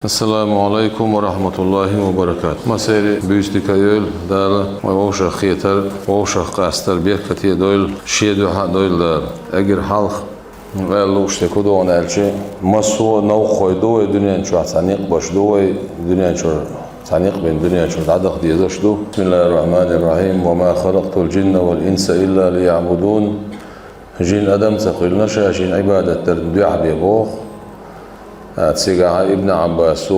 السلام عليكم ورحمة الله وبركاته. مسيري بيستيكا يول دالا ووشا خيتر ووشا قاستر بيكتي دويل شيدو حق دويل دال اگر حلق قالوا اشتكو دون الشي مسو نو خويدو دنيا شو ثانيق باش دوي دنيا شو ثانيق بين دنيا شو عدق ديزاش دو. بسم الله الرحمن الرحيم. وما خلقت الجن والانس الا ليعبدون. جن ادم تقول نشا جن عبادة تردع بيبوخ تسيقع ابن عباس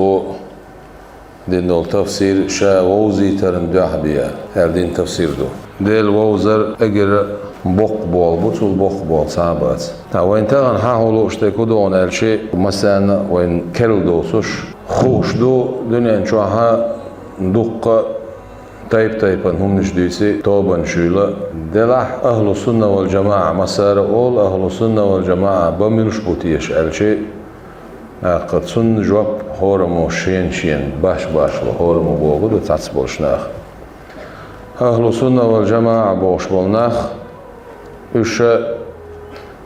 دين التفسير شا ووزي ترندوح بيا هردين تفسير دو ديل ووزر اجر بوق بول بطول بوق بول صعبات وين تغن حاولوا اشتكوا دون الشيء مثلا وين كل دوسوش خوش دو دنيا نشوها دقة تايبا هم نجديسي توبا شيلا دلح اهل السنة والجماعة مسار اول اهل السنة والجماعة بملش بوتيش الشيء قد سن جواب هورمو شين باش هورمو بوغد وتعس بولشناخ أهل السنة والجماعة بوش بولناخ إيش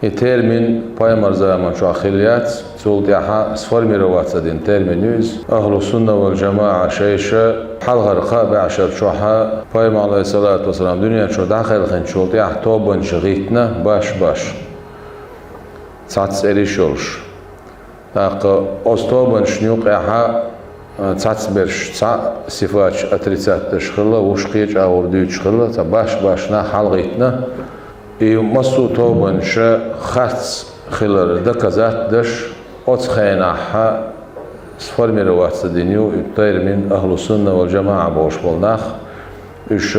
الترمين بايمر زمان شو أخيليات سولت ياها سفرمي روات دين ترمينيز أهل السنة والجماعة شيشة حلقة رقابة عشر شوها بايمر عليه الصلاة والسلام دنيا شو داخل خن شولت ياه توبن شغيتنا باش تعس إريشولش أستوبن شنيوق إحا تعتبرش صفات أتريسات شخلة وشقيج أو رديج شخلة باش نا حلقيتنا يمسو توبن شا خاص خلال دكزات دش أتخيناها سفر مروات الدنيو يطير من أهل السنة والجماعة بوش بولناخ إيش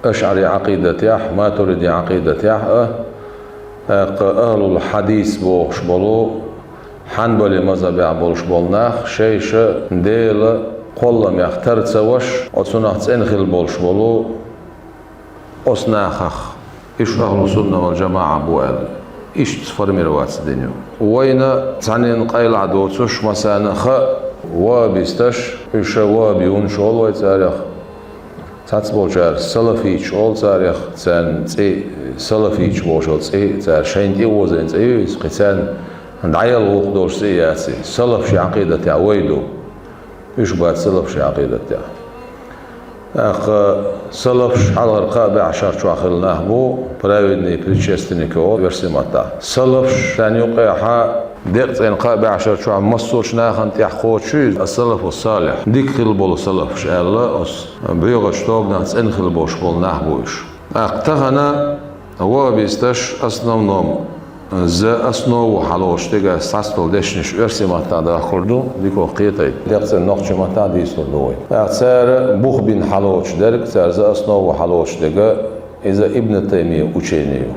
أشعري عقيدتيح ما تريد عقيدتيح أهل الحديث بوش بولو حنبلي مذهب عبولش بولناخ شيش ديل قولم يختار تسوش أتصنع تنخل بولش بولو أصناخخ إيش أهل السنة والجماعة بوال إيش تفرمي روات الدنيا وين تعنين قيل عدوتش مثلا وابيستش إيش وابيون شول ويتاريخ تاتبول جار سلفيش أول تاريخ تان سلفيش بوشول تار شين إيوزين قتان عيال وقدوش سياسي سلف شي عقيدة تاع ويدو إيش بعد سلف شي عقيدة تاع سلف على الرقابة عشر شو أخلناه بو براودني بريتشستني كو برسمتا سلف ثاني يقيحا دقت انقابة عشر شو مصوش ناخن تحقوت شو السلف والصالح ديك خلبول سلف شاء الله بيغش توبنا تنخل بوش بول نحبوش اقتغنا هو بيستش أصلا نوم زا أصنو وحلوش تيجا ساستول دشنش أرسي ماتا دا خردو ديكو قيتاي ديقت النقش ماتا دي سردوي أعتسار بوخ بين حلوش درك تار زا أصنو وحلوش تيجا إذا ابن تيمية وچينيو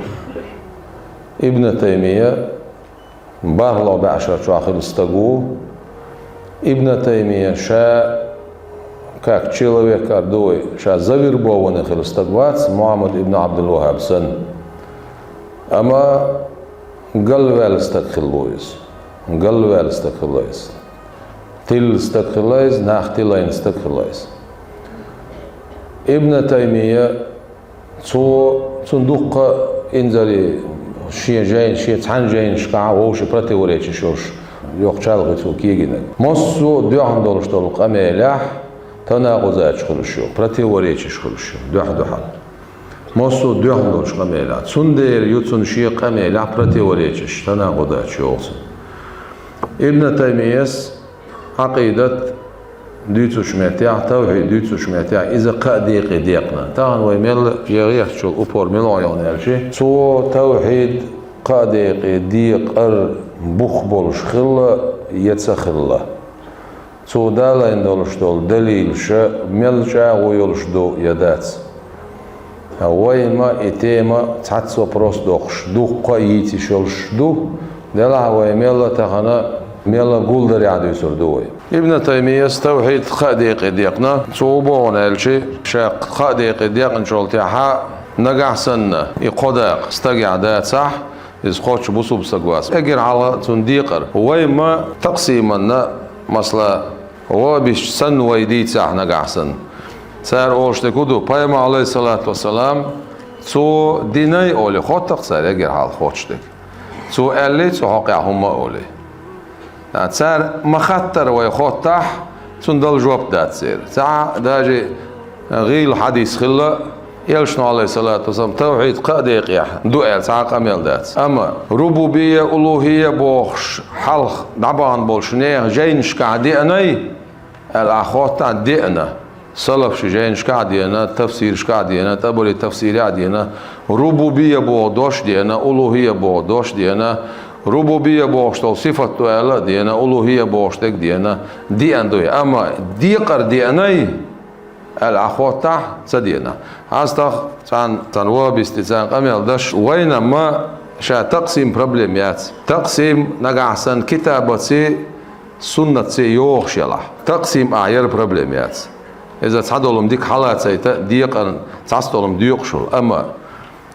ابن تيمية بارلو بعشر شو آخر استقو ابن تيمية شا как человек кардой ша завербованных استقوات محمد ابن عبد الوهاب سن أما قلوال استقلويس تل استقلويس ناختلين استقلويس ابن تيمية صندوق انزلي شي جاين شي تحن جاين شقع وش براتي وريتش شوش يوقشال غيتو كيجينك مصو دوحن دولش دولق اميلاح تناقضات شخلشو براتي وريتش شخلشو دوحن مصو دوحن دولش قميلات سندير يوتسون شي قميلة براتي وريتش تناقضات شوص ابن تيمية عقيدة ديتوش ماتيع توحيد ديتوش ماتيع إذا قاديق ديقنا تاهن ويميل يغيح شو أبور ملعيون هالشي سو توحيد قاديق ديق بخبول شخلة يتسخلة سو دالا اندولش دول دليل شا ملشا ويولش دو يدات ويما إتيما تعتسو بروس دوخش دوقا يتي شلش دو دلها ويميلا تخنا ميلا قولدر يعدو يسردوي ابن تيمية توحيد قاديق ديقنا صوبون هالشي شاق قاديق ديقن شولتيحا نقع سنة يقوداق استقع دات صح يسخوش بصوب بسقواس اقر على تنديقر ويما تقسيمنا مثلا هو بيش سن ويديت صح نقع سن سار أولشت كودو بايما عليه الصلاة والسلام تو ديناي أولي خود تقصر يقر حال خوشتك تو ألي تو حقيا هما أولي صار مخطر ويخطح صندل جواب دات سير ساعة داجي غيل حديث خلا يلشنو عليه الصلاة والسلام توحيد قاديق يا دوئل ساعة قميل دات أما ربوبية ألوهية بوخش حلق دعبان بولشنيه جينش قاعديني الأخوات عدينا صلف شجينش قاعدينا تفسير قاعدينا تبولي تفسير عدينا ربوبية بوضوش دينا ألوهية بوضوش دينا ربوبية بوشتل صفة ألا دينا ألوهية بوشتك دينا دي أندوي أما ديقر ديناي الأخوات تاع سدينا هاستخ تان وابستي تان قميل دش وين ما شا تقسيم بروبليمات تقسيم نقعسن كتابتي سنة سي يوخش يلا تقسيم أعير بروبليمات إذا تصدولهم ديك حالات سيتا ديقر تصدولهم ديوقشل أما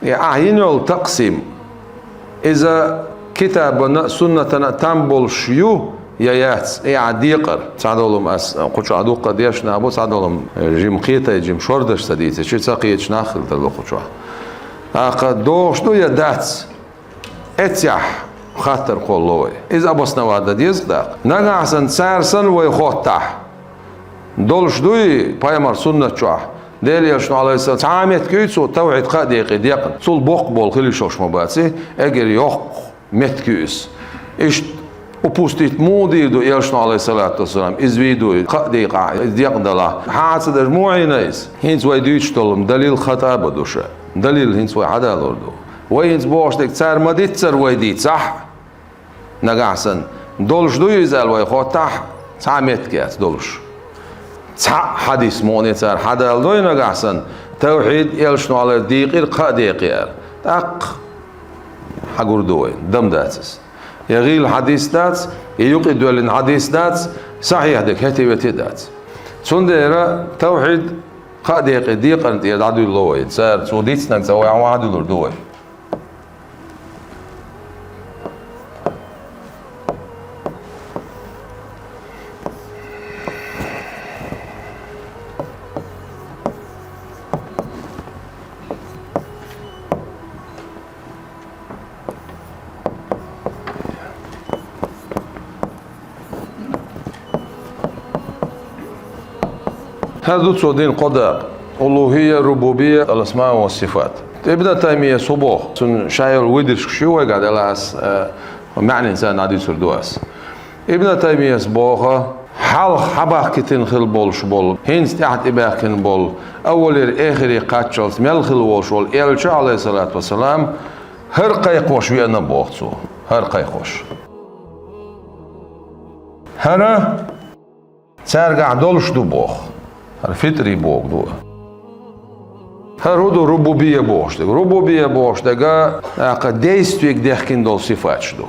أعينول تقسيم إذا كتابنا سنة تنبول شيو يات عديقر تصدولهم أس قش عدوق قديش نابو تصدولهم جيم قيتا جيم شوردش سديت شو تساقيش ناخل تلو قشوا أقد دوش دو يدات اتيح خاطر قولوي إذا بسنا وادا ديزدق نقعسن سارسن ويخوتح دولش دوي بايمر سنة شوح ديلي يشنو عليه السلام تعامت كيسو توعد قاديقي ديقن سول بوق بول خلي شوش مباتي اجر يوق مت كيس ايش وبوستيت مودي دو يشنو عليه الصلاة والسلام ازويدو قاديقا ديقن دلا حاس درموعي نايس هينز واي دويش تولم دليل خطأ بدوشة دليل هينز واي عدا لوردو وينز بوش ديك تسار ما ديت تسار واي ديت صح نقعسن دولش دوي يزال واي خوتح تعامت كيس دولش حديث موني صار حدا الدوين قاحسن توحيد يلشنو على ديقير قاديقير تاق حقور دوين دم داتس يغيل حديث داتس يوقي دولين حديث داتس صحيح دك هتي وتي داتس سنديرا توحيد قاديقي ديقر انت يدعدو اللوين صار سوديتسنا نسوي عوادو دوين هذا تصدين قضاء ألوهية ربوبية الأسماء والصفات ابن تيمية صبوح شايل ويدرش شو قاعد لاس معنى إنسان عادي سردواس ابن تيمية صبوحة حال حباك كتن خل بول شبول هينس تحت إباكن بول أول آخر قاتشلس ملخل وشول إلشا عليه الصلاة والسلام هر قيقوش ويانا بوختو هر قيقوش هنا ترجع دولش دو بوخ الفطري بوق دو هرودو ربوبية بوش دو ربوبية بوش دقا ديستويك ديخكين دول صفات دو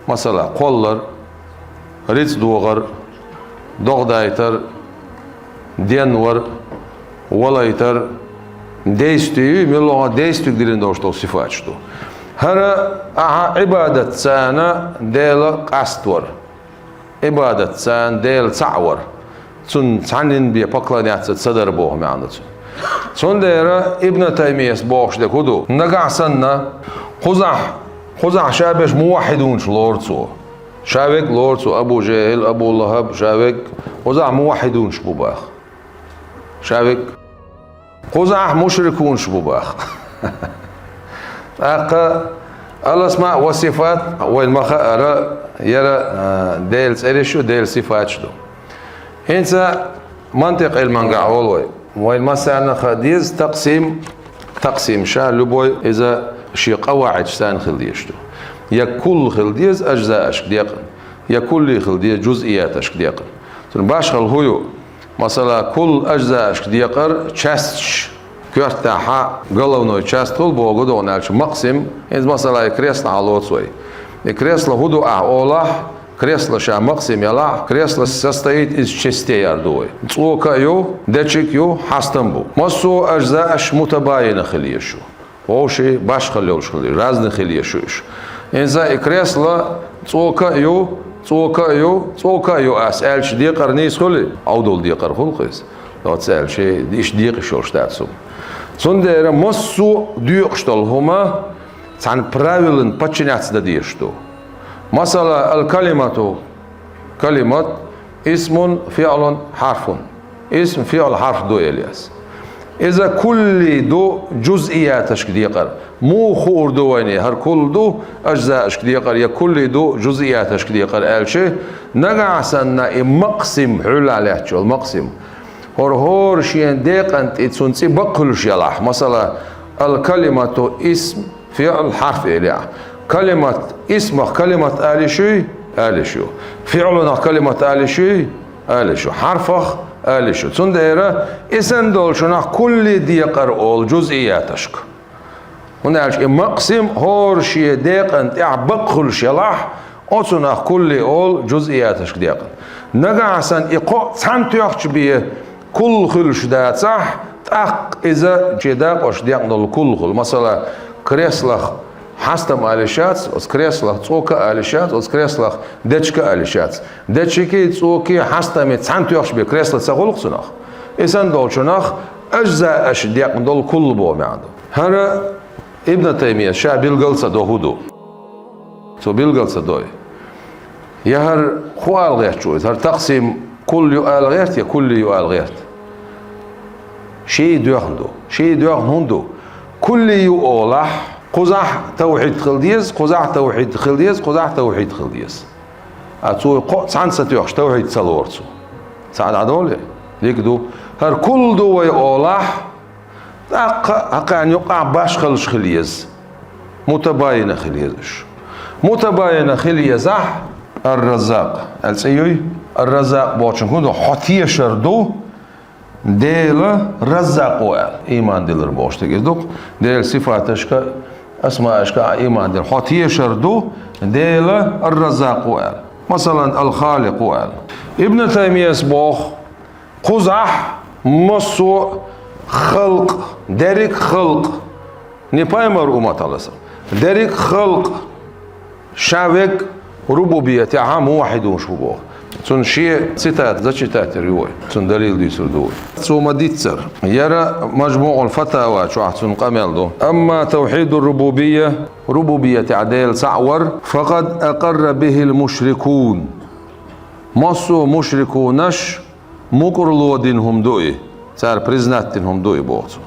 مثلا قولر ريتس دوغر دوغدايتر دينور ولايتر ديستوي ملوغا ديستويك ديرين دوش دول صفات دو هر عبادة سانا ديل قاستور عبادة سان ديل تعور تون تعنين بيا بقلانيات تصدر بوه معندتون تون ديرا ابن تيمية بوش دي كدو نقع سنة خزع شابش موحدون شلورتو شابك لورتو أبو جهل أبو لهب شابك خزع موحدون شبوباخ شابك خزع مشركون شبوباخ أقا الأسماء والصفات وين ما خأر يرى ديل سيرشو ديل صفات شدو هنسا منطق المنقع والوي وين ما سألنا خديز تقسيم شا لبوي إذا شي قواعد سان خلديشتو يا كل خلديز أجزاء أشك ديقن يا كل خلديز جزئيات أشك ديقن باش خلهويو مثلا كل أجزاء أشك ديقر تشاستش كورتاحا قلونو تشاستول بوغدو نالش مقسم إذا مثلا كريسنا على سوي كريسلا هدو أولاه кресло ша мақсим яла кресло состоит из частей ардуи цока ю дечик ю хастамбу масу ажзааш мутабайина хилишу оши баш хилёш хили разных хилишуш инза и кресло цока ю ас элч диқар нис хили аудол диқар хулқис вот элч иш диқ шош датсу сондера масу дюқштал хума цан правилен подчиняться да дишту مثلا الكلمة كلمة اسم فعل حرف اسم فعل حرف دو إلياس إذا كل دو جزئيات أشكدي يقر مو خور دو ويني هر كل دو أجزاء أشكدي يقر يا كل دو جزئيات أشكدي يقر ألشي نقع سنة مقسم حل عليه شو المقسم هور شيء ديق أنت تسنسي بقل شيء مثلا الكلمة اسم فعل حرف إليه كلمة اسم كلمة آل شو فعلنا كلمة آل شو حرفه آل شو تنديره إسن دول شنو كل ديقر أول جزئيات أشك ونعرف مقسم هور شيء ديق أنت بقل شلاح أصنع كل أول جزئيات أشك ديقر نجع سن إقاء سنتيخش بيه كل خلش ده صح تأق إذا جداق أش ديقنا كل خل مثلا كريسلخ حستم آلشات أس كريسلخ توكا آلشات أس كريسلخ دتشكا آلشات دتشكي توكي حستم سنتيخش بيه كريسلخ سغلق سنخ إسان دول شنخ أجزاء أش ديقنا دول كل بو معده هذا ابن تيمية شا بيلقلصة دوهدو تو بيلقلصة دوي يهر خوال غيرت شوي هر تقسيم كل يؤال غيرت يا كل يؤال غيرت شيء دوغندو كل يؤالح قزح توحيد خلديز قزح توحيد خلديز قزح توحيد خلديز أتوي قو سان ستيوخش توحيد سلورتسو سعد عدولي ليك دو هر كل دو يؤالح أقان يقع باش خلش خليز متباينة خليزش متباينة خليزح الرزاق السيوي الرزاق بوشن كندو حتيه شردو ديل رزاق وال إيمان ديل ربوش تجدوك ديل صفاتش كا اسماءش كا إيمان ديل حتيه شردو ديل الرزاق وال مثلا الخالق وال ابن تيمية سبوخ قزح مصو خلق درك خلق نبايمر أمة الله درك خلق شاوك ربوبية عام واحد وشبوه تون شيء ستات زشتات الرواية تون دليل دي سردوي ثم ديتسر يرى مجموع الفتاوى شو أحسن قمل دو أما توحيد الربوبية ربوبية عديل سعور فقد أقر به المشركون مصو مشركونش مقرلو دينهم دوي صار بريزنات دينهم دوي بوتو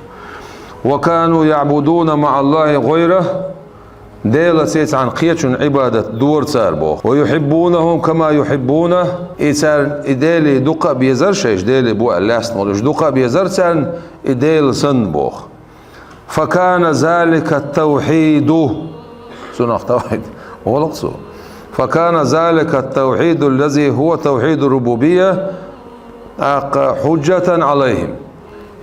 وكانوا يعبدون مع الله غيره ديلا سيت عن قيتشن عبادة دور صار بوخ ويحبونهم كما يحبونه إيسان إدالي دقة بيزرش إيش ديلي بو اللاس نولش دقة بيزرسان إدال سن بوخ فكان ذلك التوحيد سنخ توحيد ولقصو فكان ذلك التوحيد الذي هو توحيد الربوبية حجة عليهم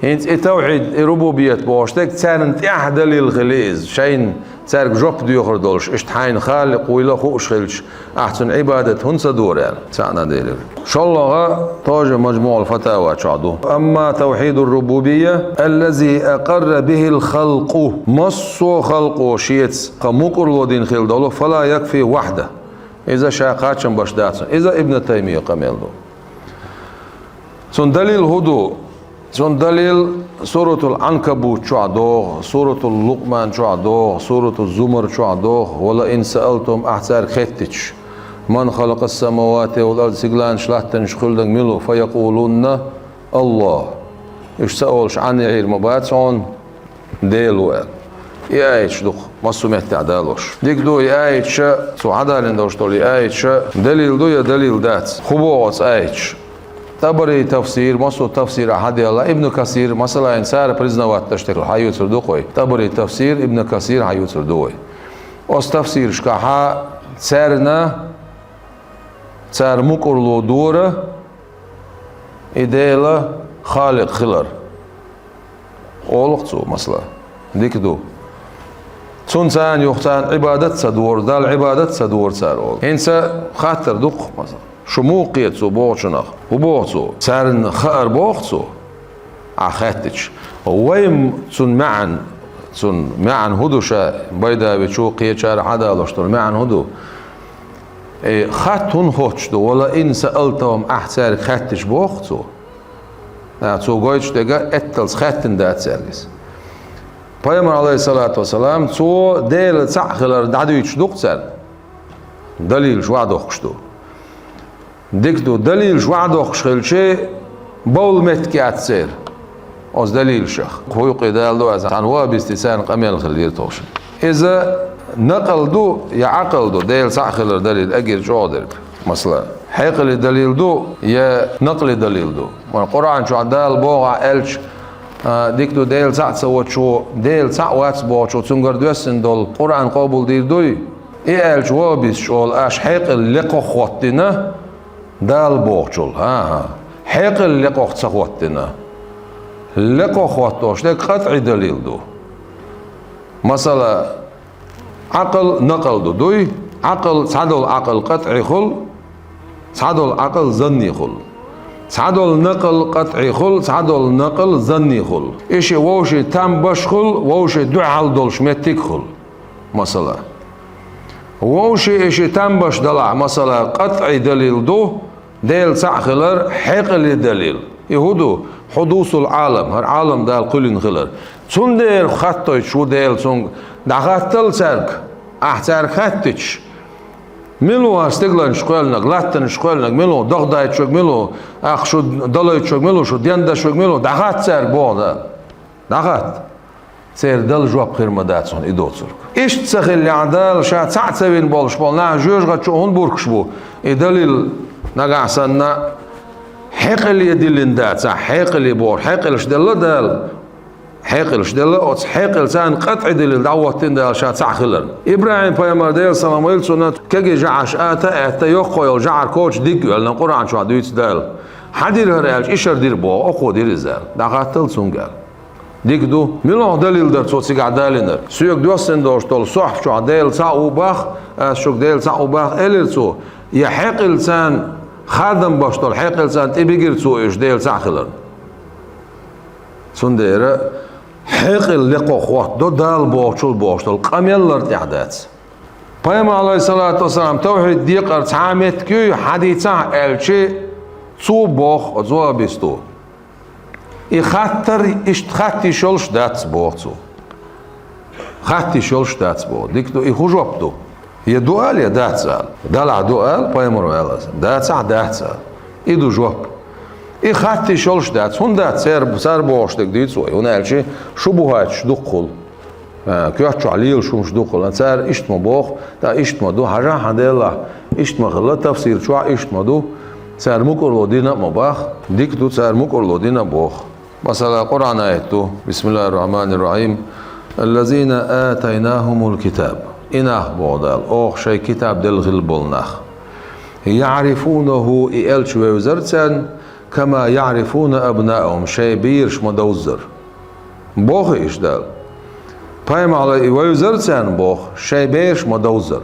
هنت التوحيد الربوبية بوشتك تسانت أحد للغليز شين تسارك جوب ديوخر دولش اشتحين خالق ويلا خوش خلش أحسن عبادة هنسا دور يعني سعنا ديلر إن شاء الله توجه مجموع الفتاوى شعدو أما توحيد الربوبية الذي أقر به الخلق مصو خلقه شيتس قمقر لودين خيل دولو فلا يكفي وحده إذا شاقاتشن بشداتسن إذا ابن تيمية قميل دو سن دليل هدو سن دليل سورة العنكبوت شو عدوه سورة اللقمان شو عدوه سورة الزمر شو عدوه ولئن سألتم أحسار خيتش من خلق السماوات والأرض سيقلان شلاتن شخلدن ملو فيقولون الله إيش سأولش عن عير مباتسون ديلو يا ايش دوخ ما سمعت عدالوش ديك دو يا ايش سو عدالين دوش تولي يا ايش دليل دو يا دليل دات خبوص ايش تبري تفسير مصو تفسير أحد الله ابن كثير مثلا إنسان برزنوات تشتغل حيوت سردوقي تبري تفسير ابن كثير حيوت سردوقي أس تفسير شكاها تسارنا تسار مقرلو دورة إديلا خالق خلر أولقتو مثلا ديك دو سنسان يختان عبادة سدور دال عبادة سدور سار أول إنسا خاطر دوق مثلا شموقيت سو بوشنخ وبوتسو سارن خار بوختسو عخاتش ويم سن معن هدوشا بيدا بتشو قيتشار حدا لشتر معن هدو خاتون هوتش دو ولا إن سألتهم أحسار خاتش بوختسو سو قويتش دقا اتلس خاتن دات سالس Peygamber aleyhissalatu vesselam so del sa'khlar dadu yichduk sal dalil شو عاد أخشتو ديكدو دليل شوعدوخ شخلشي بول متكاتسير أز دليل شخ هو قيدال دو أز عنوا باستسان قميل خلير توشن إذا نقل دو يا عقل دو ديل ساخلر دليل أجر جودر مثلا حيقل دليل دو يا نقل دليل دو والقرآن شو عدال بوغا ألش ديكدو ديل ساعت سوت شو ديل ساعت واتس بو شو تنقر دوسن دول قرآن قابل دير دوي إيه ألش وابس شو أش حيقل لقو خوتنا دال بوغشول ها حيقل لقو خوتنا لقو خوتوش لك قطع دليل دو مثلا عقل نقل دو دوي عقل صدول عقل قطعي خل صدول عقل ظني خل صدول نقل قطعي خل صدول نقل ظني خل إيش ووشي تام باش خل ووشي دعال دولش متك خل مثلا ووشي إيش تام باش دلع مثلا قطعي دليل دو ديل ساخلر حقل دليل يهودو حدوث العالم هر عالم دال كلن خلر تون دير خطوي شو ديل تون دغاتل سرك احتر خطتش ملو استقلال شقلنك لاتن شقلنك ملو دغداي شوك ملو اخ شو دلوي شوك ملو شو ديندا شوك ملو دغات سر بودا دغات سير دل جواب خير مداتسون إدوتسر إيش تسخل اللي عدال شا تسعت سبين بولش بولنا جوج غا شو هون بوركش بو يدلل نقع سنة حقل يدلن دات حقل بور حقل شدل دال حقل شدل أوتس حقل سان قطع دلل دعوتين دال شا تسعخلن إبراهيم بيامر ديل سلامويل سنة كجي جعش آتا يقوي جعر كوش ديك لأن القرآن شو عدويت دال حدير هرالش إيشر دير بو أقو دير زال دعاتل سنقال ديك دو ملو دليل در صوتي قاعدالينر سوق دوسن دوشتول صح شو عدال ساو باخ شو ديل ساو باخ إلرسو يحق لسان خادم باشتول حق لسان تبيجر سو إيش ديل ساخلر سنديرة حق اللقو خوات دو دال باشتول باشتول قميلر تعدات بيما عليه الصلاة والسلام توحيد ديقر تعامت كي حديثا الشي سو باخ زوا بيستو خاطر خاطي شولش داتس بوغتو خاطي شولش داتس بو ديكتو يخوجوبتو يدوال يا داتسال دلع دوال بايمرو يلاس داتسع داتسال يدو جوب خاطي شولش داتس هون دات سر بوغشتك ديتسو هنالشي شو بوهاتش دقل كيوتشو عليل شو مش دقل سر اشتما بوغ دا اشتما دو حاجة حديلا اشتما غلا تفسير شو اشتما دو سر مكر لودينا مباخ ديكتو سر مكر لودينا بوغ مثلا قرآن آيته بسم الله الرحمن الرحيم الذين آتيناهم الكتاب إناه بودال أوخ شي كتاب دل غلبولناخ يعرفونه إلش ويوزرتن كما يعرفون أبنائهم شي بيرش مدوزر بوخ إيش دال بايم على ويوزرتن بوخ شي بيرش مدوزر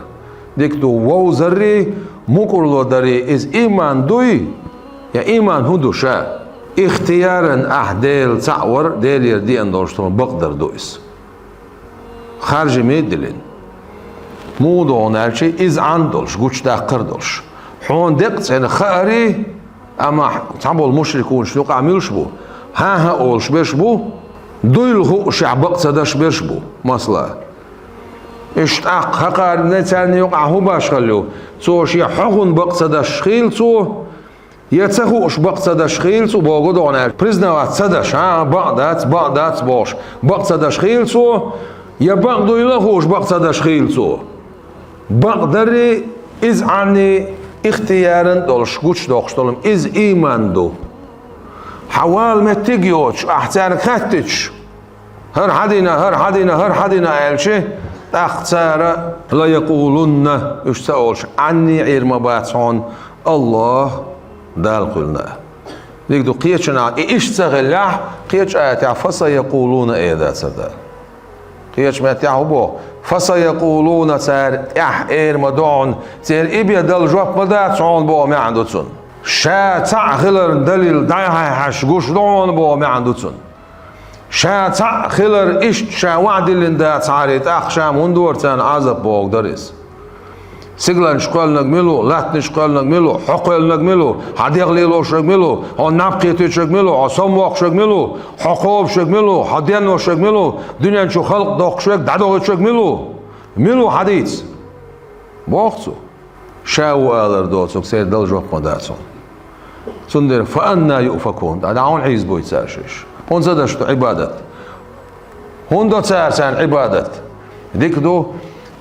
ديكتو ووزري مكرلو داري إز إيمان دوي يا إيمان هدو شا اختيارا أحديل تعور ديل يردي أن دورشتون بقدر دويس خارج ميدلين موضوع نالشي إز عندولش قوش داقر دولش حون دقت يعني خاري أما تعبوا المشركون شلوق عميلش بو ها أولش بيش بو دويل هو شعبق سداش بيش بو مصلا اشتاق خقار نتاني يقع هو باش خلو سوشي حقن بق سداش خيل سو يتسخوش بق سداش خيل سو بوغو دونال بريزنوات سداش بعدات باش بق سداش خيل سو يبق دويل خوش بق سداش خيل سو بقدري إز عني اختيارا دولش قوش دوخشتولم إز إيمان دو حوال ما تيجيوش أحتار خاتش هر حدينا ألشي أختار لا يقولون إيش سأولش عني عير مباتون الله دال قلنا ليك دو قيتشنا إيش تغلح قيتش آياتي فسيقولون إيه ذات سردال قيتش ما يتعبو فسيقولون سار إير مدعون سير إبيا دل جواب مداتون بو ما عندوتون شا تعخلر دليل دايها حشقوش دون بو ما عندوتون شا تعخلر إيش شا وعد اللي ندات عاريت أخشا مندورتان عزب بوغ دريس سيغلان شقال نجملو لاتن شقال نجملو حقل نجملو حديق ليلو شجملو أو نبقيتو شجملو أو سموق شجملو حقوب شجملو حديانو شجملو دنيا شو خلق دوق شج دعوة شجملو ملو حديث بوقتو شاو آلر دوتسوك سير دل جوك مداتسون سندر فأنا يؤفكون دعون عيز بويت ساشيش هون زدشتو عبادت هون دو سان عبادت ديك دو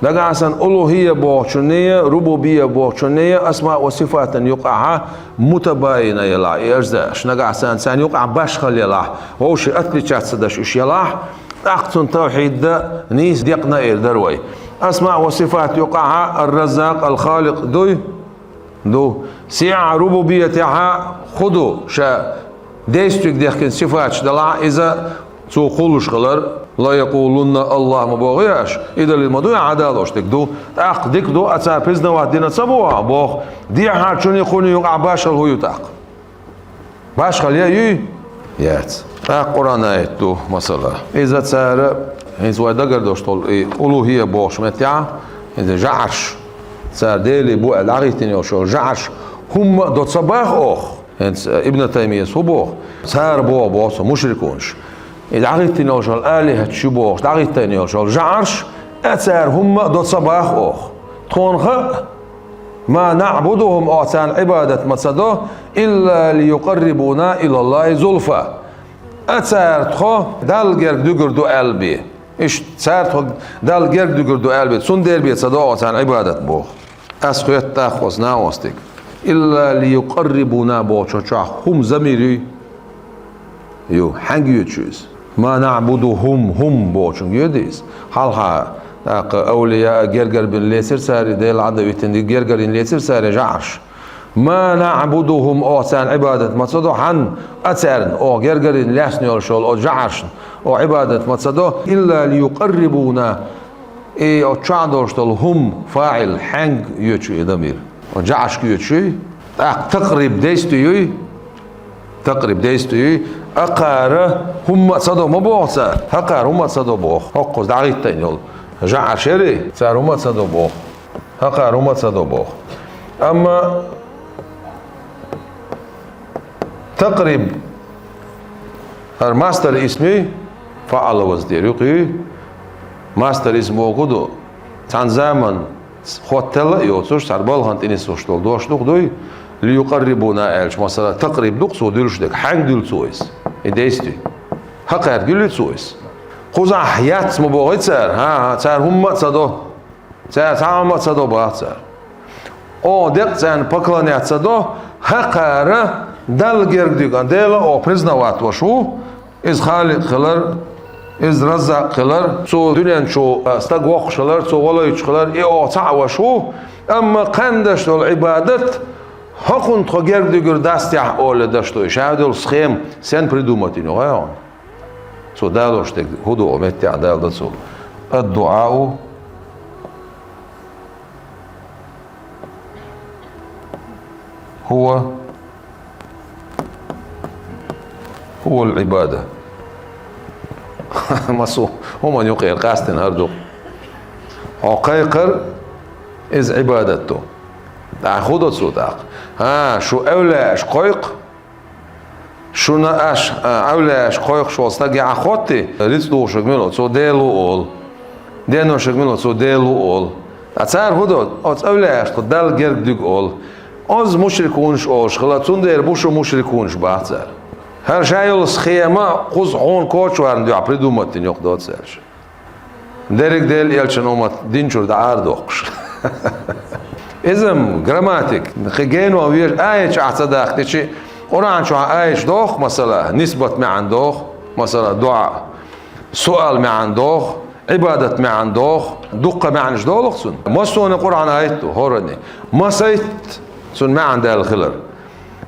دقاسن ألوهية بوشنية ربوبية بوشنية أسماء وصفات يقع متباينة يلا إرزاش نقاسن سان يقع باشخل يلا ووش أتلي شات سدش إش يلا أقصن توحيد دا نيس ديقنا إير دروي أسماء وصفات يقع الرزاق الخالق دو سيع ربوبيتها خدو شا ديستوك ديخكن صفات شدلا إذا تو قولش خلر لا يقولون الله مباغيش إذا الموضوع عدالوش دو تاق ديك دو أتسار بيزنا وحدينا تسابوها بوغ دي حال شوني خوني يقع باشل هو يتاق باشل يا يات تاق قرآن آيت دو مثلا إذا تسار إذا ويدقر دوش طول ألوهية بوش متاع إذا جعش تسار ديلي بو العغيتين يوشو جعش هم دو تصباح أخ ابن تيمية هو بوغ تسار بوغ مشركونش العقيدتين يوشل آلهة شبوخ العقيدتين يوشل جعرش أتار هم دو صباح أخ تخونخ ما نعبدهم أعتان عبادة مصدو إلا ليقربونا إلى الله زلفى أتار تخو دال جرق دوغر دو قلبي إيش تار تخو دال جرق دوغر دو قلبي تسون دير بيت صدو أعتان عبادة بوخ أسخويت تاخوز ناوستك إلا ليقربونا بوخ هم زميري يو حنجي يتشوز ما نعبدهم هم بوشن يديس حالها أولياء جرجر بن ليسر ساري ديل عدوي تندي جرجر بن ليسر ساري جعش ما نعبدهم أوسان عبادة متصدو حن أترن أو جرجر بن لاسني أو أو جعش أو عبادة متصدو إلا ليقربونا إيه أو تشادوشتل هم فاعل حنج يتشي ضمير وجعش يتشي تقرب ديستيوي تقرب ديستيوي أقار هم صدوا مبوسة هقار هم صدوا بوخ هقص دعيت تانيول جع شري صار هم صدوا بوخ هقار هم صدوا بوخ أما تقرب الماستر اسمي فعل وزدير يقي ماستر اسمه كدو عن زمن خوتلا يوتوش صار بالهن تاني سوشتول دوش دوي ليقربونا إلش مثلا تقرب دقصو دلش دك حنگ دل سويس إديستي حقيقة دل سويس خوزا حيات مبوغيت سر ها سر هم تصدو سر هم تصدو باهت سر او دق سن بكلانيات تصدو حقيقة دل جرق ديگان دل او پرزنوات وشو إز خالق خلر إز رزق خلر سو دنيان شو استقوق خلر سو ولا خلر إيه او تعوى شو أما قندش العبادت هاكون تغير ديگر دستي أول داشتوي شاهدوا السخيم سن بريدوماتين غيرهم سو دالوش تك هدو أمتي عدال دسول الدعاء هو العبادة مسو هم يقير قاستن هردو حقيقر إز عبادته تأخذ صوتك ها شو أولاش قيق شو ناش أولاش قيق شو استجع خطي ريت دو شغملو سو ديلو أول دينو شغملو سو ديلو أول أتصار هدو أولاش تدل جرق ديك أول أز مشركونش أوش خلاصون دير بوشو مشركونش بعثر هر شيء السخيمة قص عون كوتش وارن ديا بريدو متين يقدر تسيرش ديرك ديل يلشنومت دينشور دعار دوقش إذن جراماتيك خجين ووير آيش أعتداخ تشي قرآن شو آيش دوخ مثلا نسبة معن دوخ مثلا دعاء سؤال معن دوخ عبادة معن دوخ دقة معنش دوخ سن ما سون القرآن آيته هورني ما سيت سن معن ده الخلر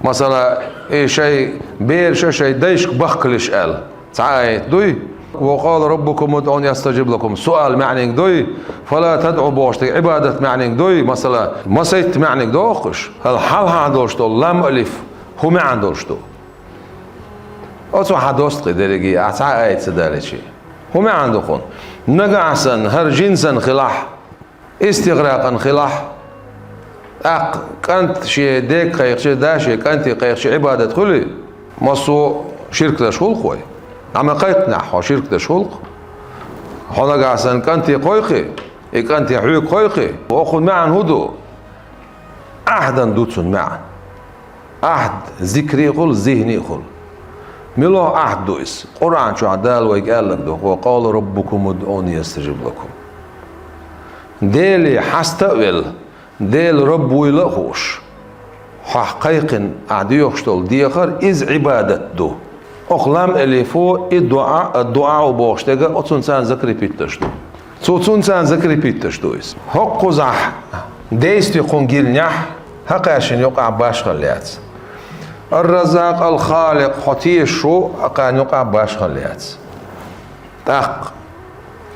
مثلا إيه شيء بير شيء ديش بخلش قال تعايت دوي وقال ربكم ادعوني استجب لكم سؤال معنى دوي فلا تدعوا بوشتك عبادة معنى دوي مثلا ما سيت معنى دوخش هل حال عندوشتو لام ألف هو ما عندوشتو أتو حدوست درجي أتعايت سدالشي هو ما عندكم نقعسن هر جنسا خلاح استغراقا خلاح أق كانت شيء ديك قيق شيء داشي كانت قيق شيء عبادة خلي مصو شرك تشغل خوي عم قيت نحو شرك تشغل حنا قاسن كانت قيقي كانت حيق قيقي وأخذ معن هدو عهدا دوتسون معا عهد ذكري قل ذهني قل ملو عهد دويس قرآن شو عدال ويقال لك دو وقال ربكم ادعوني يستجب لكم ديلي حستقبل ديل رب ويلقوش حقيقا عديوشتول ديخر إز عبادة دو أقلام إليفو الدعاء وبوشتغا أتسون سان ذكري بيتش دو تسون سان ذكري بيتش دويس حق زح ديستي قنجيل نح هقاشن يقع باش خليات الرزاق الخالق حتي شو أقان يقع باش خليات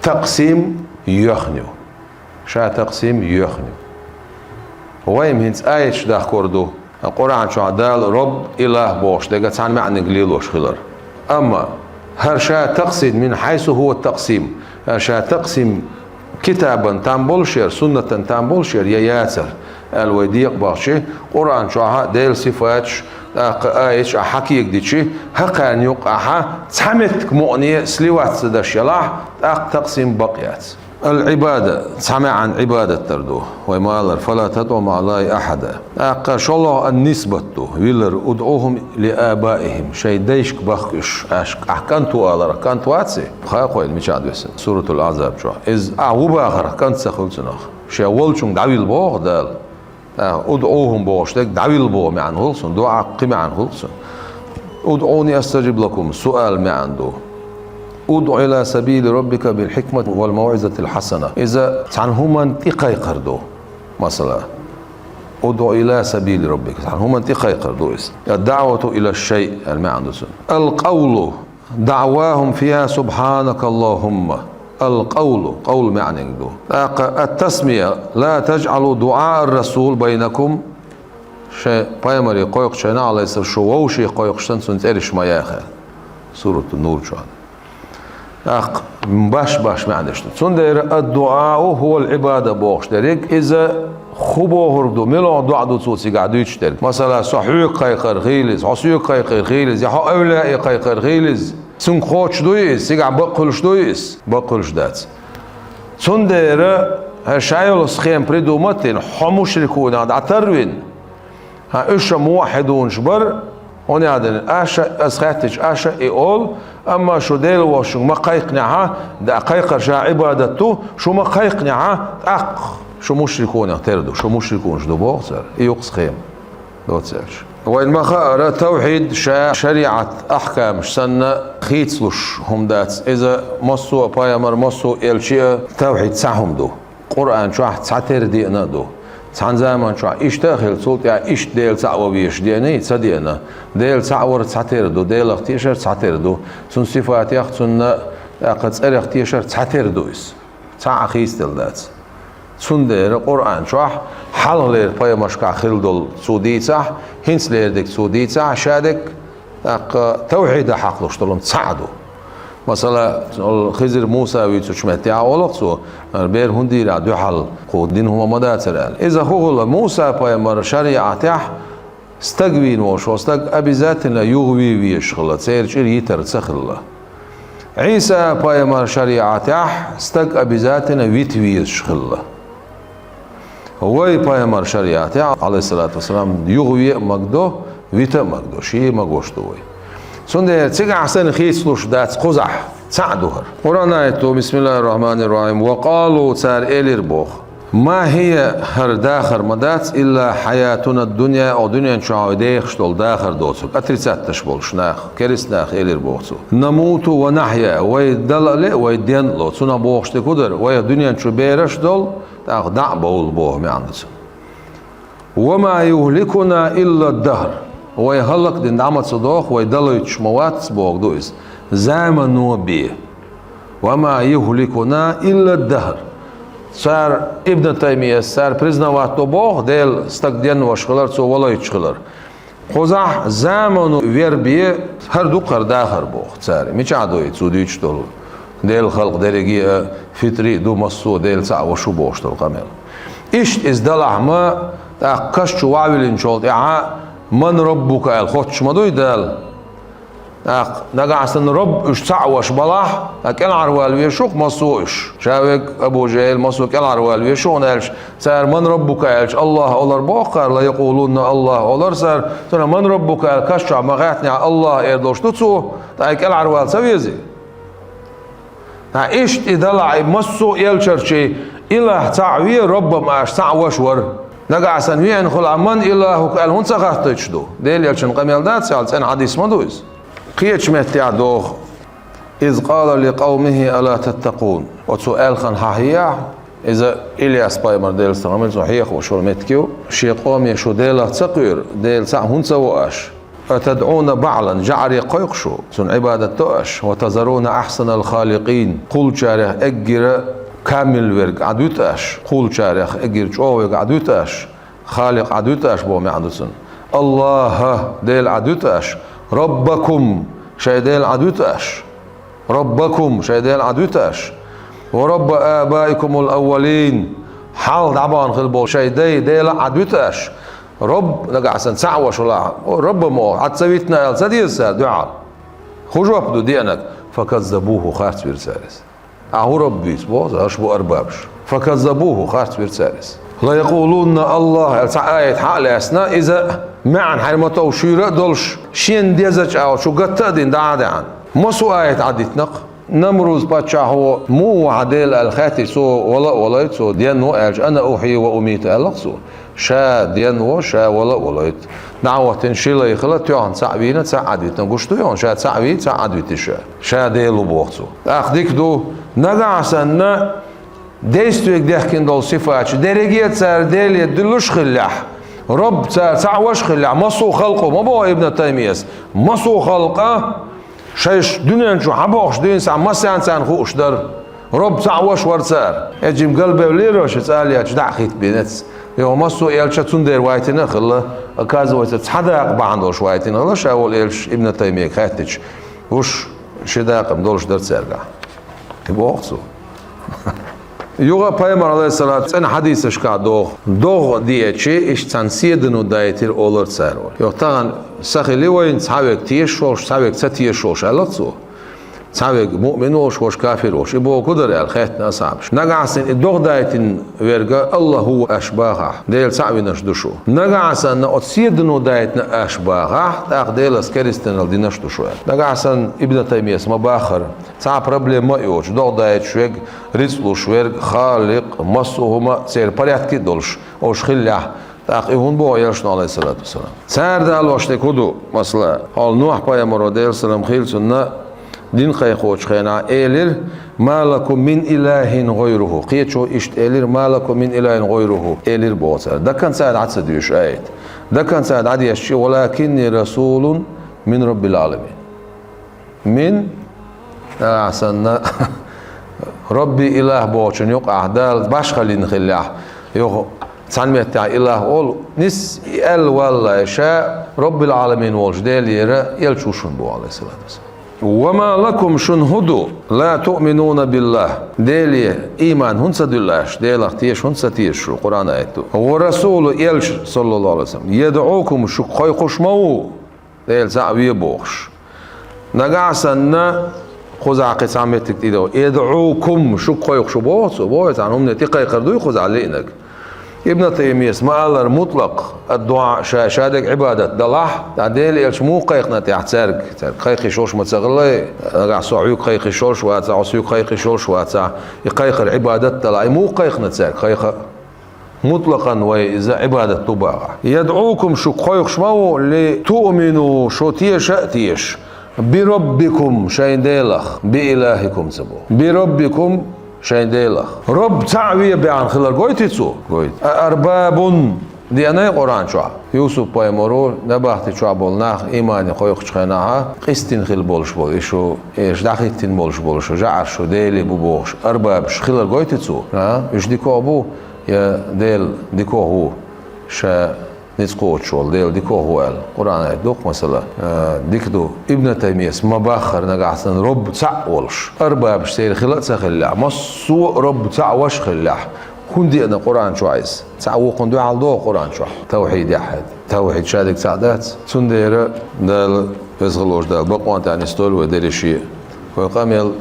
تقسيم يخنيو شا تقسيم يخنيو وين هنس آيش ده كردو القرآن شو عدال رب إله بوش ده قد سان معنى قليلوش خلر أما هرشا تقصد من حيث هو التقسيم هرشا تقسيم كتابا تنبولشير سنة تنبولشير ياسر الوديق باشي قرآن شو ديل صفاتش آيش حكيك ديشي هقان يقعها تحمتك مؤنية سليوات سداش يلاح تقسيم بقيات العبادة سمع عن عبادة تردو وما فلا تدعو مع الله أحدا أقشله النسبة ويلر أدعوهم لآبائهم شيء ديشك بخش أحكنتوا على ركنتوا عتسي خاقوا المشاهد بس سورة العذاب شو إذ أعوبا ركنت سخلتنا شيء أولشون دعويل بوه دال أدعوهم بوشتك دعويل بوه معن هلسون دعاء قمع عن هلسون أدعوني أستجب لكم سؤال ما عنده ادع إلى سبيل ربك بالحكمة والموعظة الحسنة إذا عنهما انتقاي قردو مثلا ادع إلى سبيل ربك عنهما انتقاي قردو الدعوة إلى الشيء المعنى القول دعواهم فيها سبحانك اللهم القول قول معنى دو التسمية لا تجعلوا دعاء الرسول بينكم شيء بايمري قويق شينا على يسر شووشي قويق شتنسون تيرش ما ياخر سورة النور شوان باش معندش تندر الدعاء هو العبادة بوخش دريك إذا خبو هردو ملو دعاء دو تصوصي قاعدو يشترك مثلا صحيق قيقر غيلز عصيق قيقر غيلز يحو أولاء قيقر غيلز سنخوش دويس سيقع بقلش دويس بقلش دات تندر هشايل سخيم بريدو متن حمشركون عتروين ها إيش موحدون جبر هون هذا أشا أسخاتش أشا إيول أما شو ديل وشو ما قيقنعها دا قيقر شا عبادته شو ما قيقنعها شو مشركون تردو شو مشركون شو دوبوغ سر يقص خيم دو تسالش وإن ما خاطر توحيد شريعة أحكام سنة خيتسلوش هم دات إذا مصو بايمر مصو إلشي توحيد ساهم دو قرآن شو تعتر دينا دو عن زمان شو إيش داخل صوت يعني إيش ديل سعوة بيش ديني تصدقنا ديل سعور تعتردو ديل اختيشر تعتردو سن صفات يخت سن قد سأل اختيشر تعتردو إس تع خيستل دات سن دير القرآن شو حال لير باي مشكا خلدل سودي صح هنس لير ديك سودي صح شادك توحيد حق لشتلهم تساعدو مثلا خزر موسى ويتشمتي عولقسو بير هندي را دو حل قودين هما مداتر اذا هو موسى بايمر شريعته استقوين وش واستق ابي ذاتنا يغوي ويشغل سير يتر تسخل عيسى بايمر شريعته استق ابي ذاتنا ويتوي يشغل هو بايمر شريعته عليه الصلاه والسلام يغوي مقدو ويت مقدو شيء مقوشتوي سندر تيجي عسان خيسلوش دات قزح سعدوهر قرآن آيته بسم الله الرحمن الرحيم وقالوا تار إلير بوخ ما هي هر داخر مدات إلا حياتنا الدنيا أو دنيا نشعو ديخش دول داخر دوسو أتريسات تشبولش ناخ كريس ناخ إلير بوخسو نموت ونحيا ويدلل ويدين لو سنا بوخش تكودر ويا دنيا نشو بيرش دول تاخ دع بول بوه مياندس وما يهلكنا إلا الدهر ويهلك دين دعمت صدوخ ويدلو يتشموات بوغ دويس زمن وبيه وما يهلكنا إلا الدهر صار ابن تيمية صار признавать بوغ ديل استقدين وشغلر سو ولا يتشغلر قزح زمن ويربيه هر دو قرداخر بوغ صار مش عدو يتسودي يتشتول ديل خلق درجي فطري دو مصو ديل ساعة وشو بوغشتل قمل إيش إزدلع ما تأكش شو عامل إن شاء الله من ربك الخوتش ما دوي دال نقعسن رب اش تعوش بلاح اكل عروال ويشوك مصوش شاوك ابو جهل مصوك العروال ويشون قالش سار من ربك قالش الله اولر بوقر لا يقولون الله اولر سار تنا من ربك قال كشع مغاتني الله اردوش تتسو تايك العروال سويزي ايش ادلع مصو يلشرشي اله تعوي رب ما اش تعوش ور نقعسن وين خل من اله قال هون سخطش دو ديل يلشن قميل دات سال سن حديث مدوز قيتش متع دوغ إذ قال لقومه ألا تتقون وسؤال خان حاهية إذا إلياس بايمر ديل استغمل صحيح وشو متكيو شي قومي شو ديل تقير ديل ساعة هون سواش أتدعون بعلا جعري قيقشو سن عبادة تؤش وتزرون أحسن الخالقين قول شارح أجر كامل ورق عدوتاش قول شارح أجر جووق عدوتاش خالق عدوتاش بومي عدوسن الله ديل عدوتاش ربكم شيديل عدوتاش ربكم شيديل عدوتاش ورب آبائكم الأولين حال دعبان خلبو شيدي ديل عدوتاش رب لقى عسن سعوة شلا رب مو عد سويتنا السديد سال دعاء خجوا بدو دينك فكذبوه خارت بيرسالس أهو ربي سبوز أشبو أربابش فكذبوه خارت بيرسالس لا يقولون الله آية حال أسنا إذا معن حرمته وشيرة دولش شين ديزج أو شو قد دين دعان مصو آية عديتنق نمروز باتشا هو مو عديل الخاتي سو ولا سو دينو ألج أنا أحيي وأميت ألقسو شا دينو شا ولا دعوة شيلا يخلط يوان سعبينا سعديتنا قشتو يوان شا سعبي سعديت شا ديلو بوقتو أخديك دو نقعسن ديستوك ديحكين دول صفات درجيات سار ديلي دلوش خلاح رب تعوش خلاح مصو خلقه ما بو ابن تيمية مصو خلقه شيش دنيا شو حبوش دين ساعة ما سان خوش در رب تعوش ورسار اجيم قلبه وليروش تسأل يا جدع خيت بينتس يو مصو يالش تندر وايتنا خلا كاز وايت حدا بعندوش وايتنا لا شاول يالش ابن تيمية خاتش وش شداق مدولش در سرقة يبقى وقتو يوغا بايمر عليه الصلاة والسلام حديث اشكا دوغ ديتشي اش تنسيدنو دايتير اولر سارول يوغتاغن ساخي ليوين تساويك تيشوش تساويك تيشوش ألتسو تساويك مؤمنوش وش كافروش يبقى قدر الخيط نصعبش نقعسن الدوغ دايتين ويرقا الله هو أشباغه ديل سعوي نشدشو نقعسن نقصيدنو دايتنا أشباغه تاق ديل اسكريستن دي نشدشو نقعسن ابن تيمية مباخر صعب بروبليم ما يوش دوغ دايت شويق رسلو شويق خالق مصو هما سير بريات كي دولش اوش خليح تاقيهون بو يلشنا عليه الصلاة والسلام سار دال واشتي كودو مثلا حال نوح بايمر عليه السلام خيل سنة دين قيقوش خينا إيلر ما لكم من إله غيره قيتشو إشت إيلر ما لكم من إله غيره إيلر بوصر ده كان سعد عدس ديوش آيت ده كان سعد عدي يشي ولكني رسول من رب العالمين من أحسن ربي إله بوشن يقع دال باش خلين خلاه يو سنمية تاع إله أول نس ال والله شاء رب العالمين والش ديل يرى يلشوشن بو عليه الصلاة والسلام وما لكم شنهدوا لا تؤمنون بالله ديلي إيمان هنسا دلاش ديل اختيش هنسا تيش القرآن آيته ورسول يلش صلى الله عليه وسلم يدعوكم شقاي خشمو ديل سعبي بوخش نقعسن خزع قسامتك تيدو يدعوكم شقاي خشبوس وبوس عنهم نتيقى يقردو يخز علينك ابن تيمية مالر مطلق الدعاء شادك عبادة دلاح تعديل يلش مو قيقنا تحت سرق قيقي شوش ما تغلي قاع صعيوك قيقي شوش واتسع عصيوك قيقي شوش واتسع يقيق العبادة دلاح مو قيقنا تسرق قيق مطلقا وإذا عبادة تباع يدعوكم شو قيق شمو لتؤمنوا شو تيش بربكم شين ديلخ بإلهكم سبو بربكم شين ديلخ رب تعوية بيان خلال قويت يتسو قويت أرباب ديانا قرآن شو يوسف بايمورو نباحتي شو بولناخ إيماني خويق شخيناها قستين خل بولش بول إيشو إيش داخلتين بولش بولشو جعر شو ديلي بوبوش أرباب خلال قويت يتسو إيش ديكو أبو يا ديل ديكو هو شا نسقوت شول ديل ديكو هو القرآن دوق مثلا ديكدو ابن تيمية مباخر نقعسن رب تعولش أرباب سير خلال سخلع مصو رب تعوش خلع هندي أنا قرآن شو عايز تعو قندو عالدو قرآن شو توحيد أحد توحيد شادك سعدات سنديرة دال يزغلوش دال بقوان تاني ستول وديري شيء ويقامل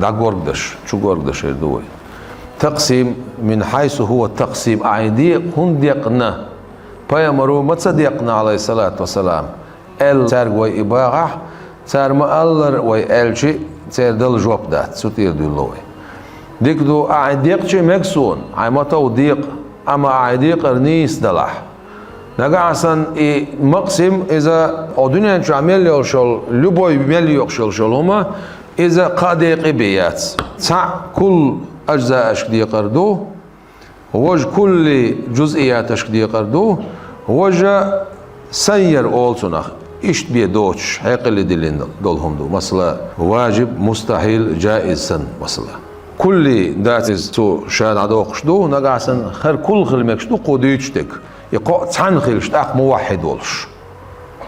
دا قوردش شو قوردش يردوي تقسيم من حيث هو التقسيم أعيدي هنديقنا بيامرو ما تصديقنا عليه الصلاة والسلام سار وي إباغة سار ما ألر وي ألشي سار دل جواب دات ستير دلوي ديك دو أعديق مكسون عما توضيق أما أعديق رنيس دلح نقعسن مقسم إذا الدنيا شو عمل يوشل لبوي بمل يوشل شلوما إذا قادق بيات تاع كل أجزاء أشكدي قردو وج كل جزئيات أشكدي قردو وج سير أولتنا إشت بيدوش حق اللي دلين دولهم دو مثلا واجب مستحيل جائز سن مثلا كل داتز تو شاد عدوقش دو نقعسن خير كل خلمكش دو قديتشتك يقع تحن خلشت أق موحد ولش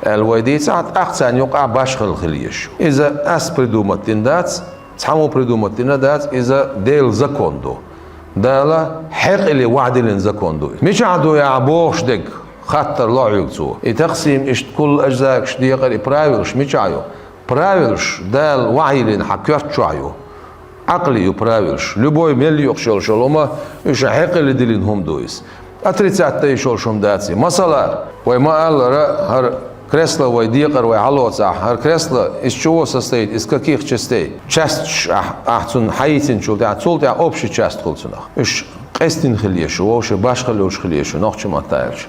الويدي ساعت أقسان يقع باش خليش إذا أس بريدومتين دات تحمو بريدومتين دات إذا ديل زكوندو دالا حق اللي وعد اللي زكوندو مش عدو يعبوش دك خطر لا يقصو تقسيم إشت كل أجزاء شديقة برايلش مش عيو برايلش دال وعي اللي حكيت شعيو عقلي برايلش لبوي ملي يقشل شلوما إيش حق اللي دلين هم دويس أتريتات تيشول شوم داتسي مثلا وما قال هر كريسلا ويديقر ويعلوت هر كريسلا إيش شو سستيد إيش كيخ تشستي تشست أحسن حيتين شو ده تولت أوبشي تشست خلصنا إيش قستين خليشوا وش باش خلوش خليشوا نخش ما تاعش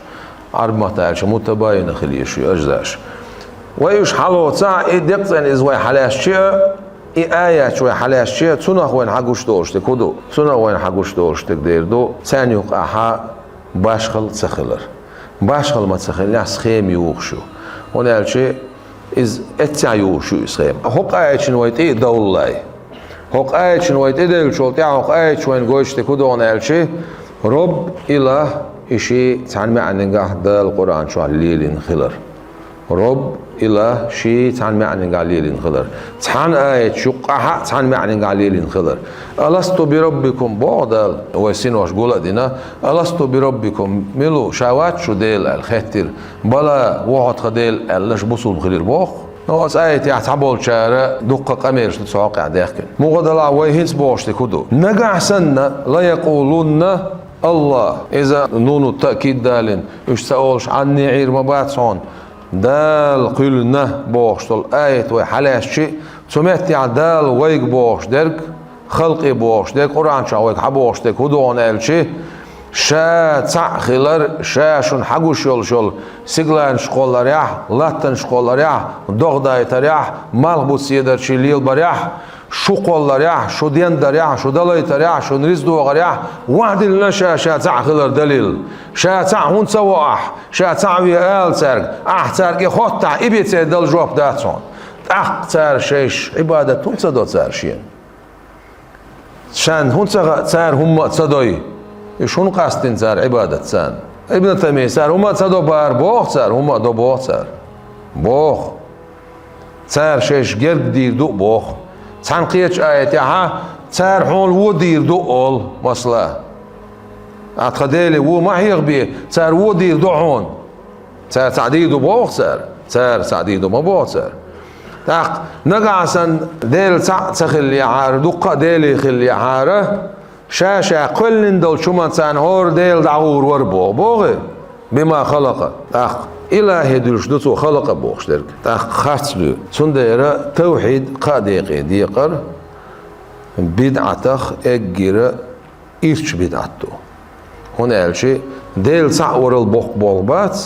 عرب ما تاعش متباين خليشوا أجزاش وإيش حلوت إدقتن إز وين حلاش شيء آية شوي حلاش شيء تناخ وين حقوش دوش تكودو تناخ وين حقوش دوش تقدر دو ثاني وقعها باشخل تسخلر باشخل ما تسخلنا سخيم يوخشو هنا الشيء إز اتسع يوخشو سخيم هوق آية شنويت إيه دولاي هوق آية شنويت إيه دل شو تاع هوق آية شوين جوش تكودو هنا الشيء رب إله إشي تعلم عن نجاح ده القرآن شو الليل خلر رب إله شيء تعلم عن قليل خضر تعن آية شقها تعلم عن قليل خضر ألست بربكم بعد ويسين واش قول دينا ألست بربكم ملو شوات شو ديل الختير بلا واحد خديل اللش بصل خلير باخ نواس آية يعتبول شارع دقة قميرش تساقع داخل مغدلا ويهنس باش تكدو نجح سنة لا يقولون الله إذا نون التأكيد دالين إيش سأولش عني عير ما بعد دال قيلنا بوش طول آية وحلاش شيء سمعت يعني دال ويك بوش درك خلقي بوش درك قرآن شاويك حبوش درك هدوان آل شيء شا تع خلر شاشون حقوش يول سيغلان شقولار يح لاتن شقولار يح دغداي تريح مالبوت سيدر شي ليل بريح شو قولار يح شو دين در يح شو دلاي تريح شو نريز دوغر يح وعد لنا شا تع خلر دليل شا تع هون سواح شا تع وي آل سرق سرق يخوت تع إبيت سيد دل جواب داتون سر شيش عبادة هون صدو سر شين شان هون سر هم صدوي شون قاستين سر عبادة سان ابن تيمية سر هم صدو بار بوخ سر هم دو بوخ سر بوخ سر شيش جرد دير دو بوخ سان قيتش آية ها سر حول ودير دو أول مثلا أتخديلي وو ما يغبي سر ودير دو هون سر سعدي دو بوخ سر سعدي دو ما بوخ سر تاق نقعسن ديل تخلي عار دقة ديلي خلي عاره شاشة كل دول شو ما تنهور ديل دعور وربو بوغي بما خلق تاق إلهي دلش دوتو خلق بوغش درك تاق خاتلو سنديرة توحيد قاديقي ديقر بدعتخ اجيرة إيرش بدعتو هنا الشيء ديل تعور البوغ بوغبات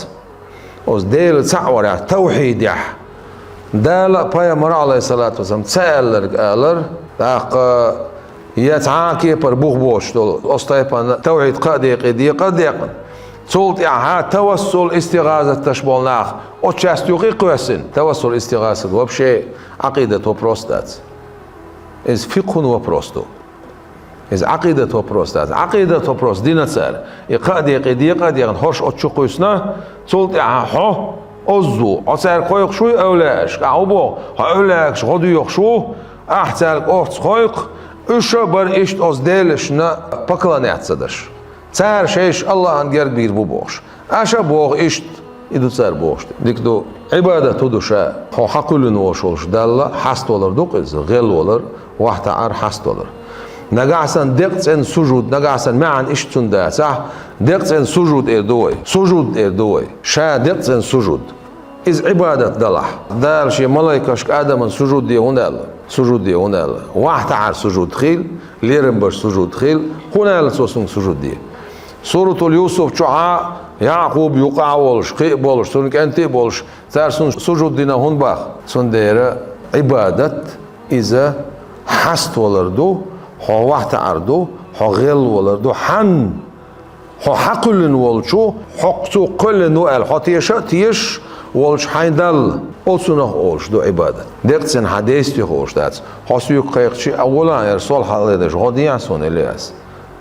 وز ديل تعور توحيد يح دالا بايامر عليه الصلاة والسلام تسألر قالر تاق يتعاكي بر بوغ بوش دول أصطيبان توحيد قاديقي ديقر تولت ها توسل استغاثة تشبولناخ او تشاستيوقي قوسن توسل استغاثة وبشي عقيدة وبروستات از فقه وبروستو از عقيدة وبروستات عقيدة وبروست دينا تسار قاديقي هوش اتشو قوسنا تولت ها أزو أسر قويق شوي أولاش كعبو هأولاش غدو يخشو أحتال أوت قويق إيش بر إيش أزدلش نا بكلا نعتصدش Sar şeyş Allah'ın gergir bu boş. Aşa boğ işt idu sar boğuştu. Dikdo ibadet uduşa hakulun oş oluş dalla hast olur duqiz gel olur vahta ar hast olur. Nagasan deqsen sujud nagasan ma'an ishtun da sah deqsen sujud erdoy sujud erdoy şa deqsen sujud iz ibadet dalah dal şey malaikaş adamın sujud diye onal sujud diye onal vahta ar sujud khil lirim baş sujud khil hunal sosun sujud diye Suratul Yusuf çuha Yaqub yuqa oluş qi boluş sun kenti boluş tersun sujud dina hun baq sun dere ibadet iza hast olurdu ha vahta ardu ha gel olurdu han ha haqulun olçu haqtu qulun el hatiyasha tiş olç haydal olsun olçdu ibadet dertsen hadis diyor olçdat hasu qayqçı avvala ersol halede jodiyan son elias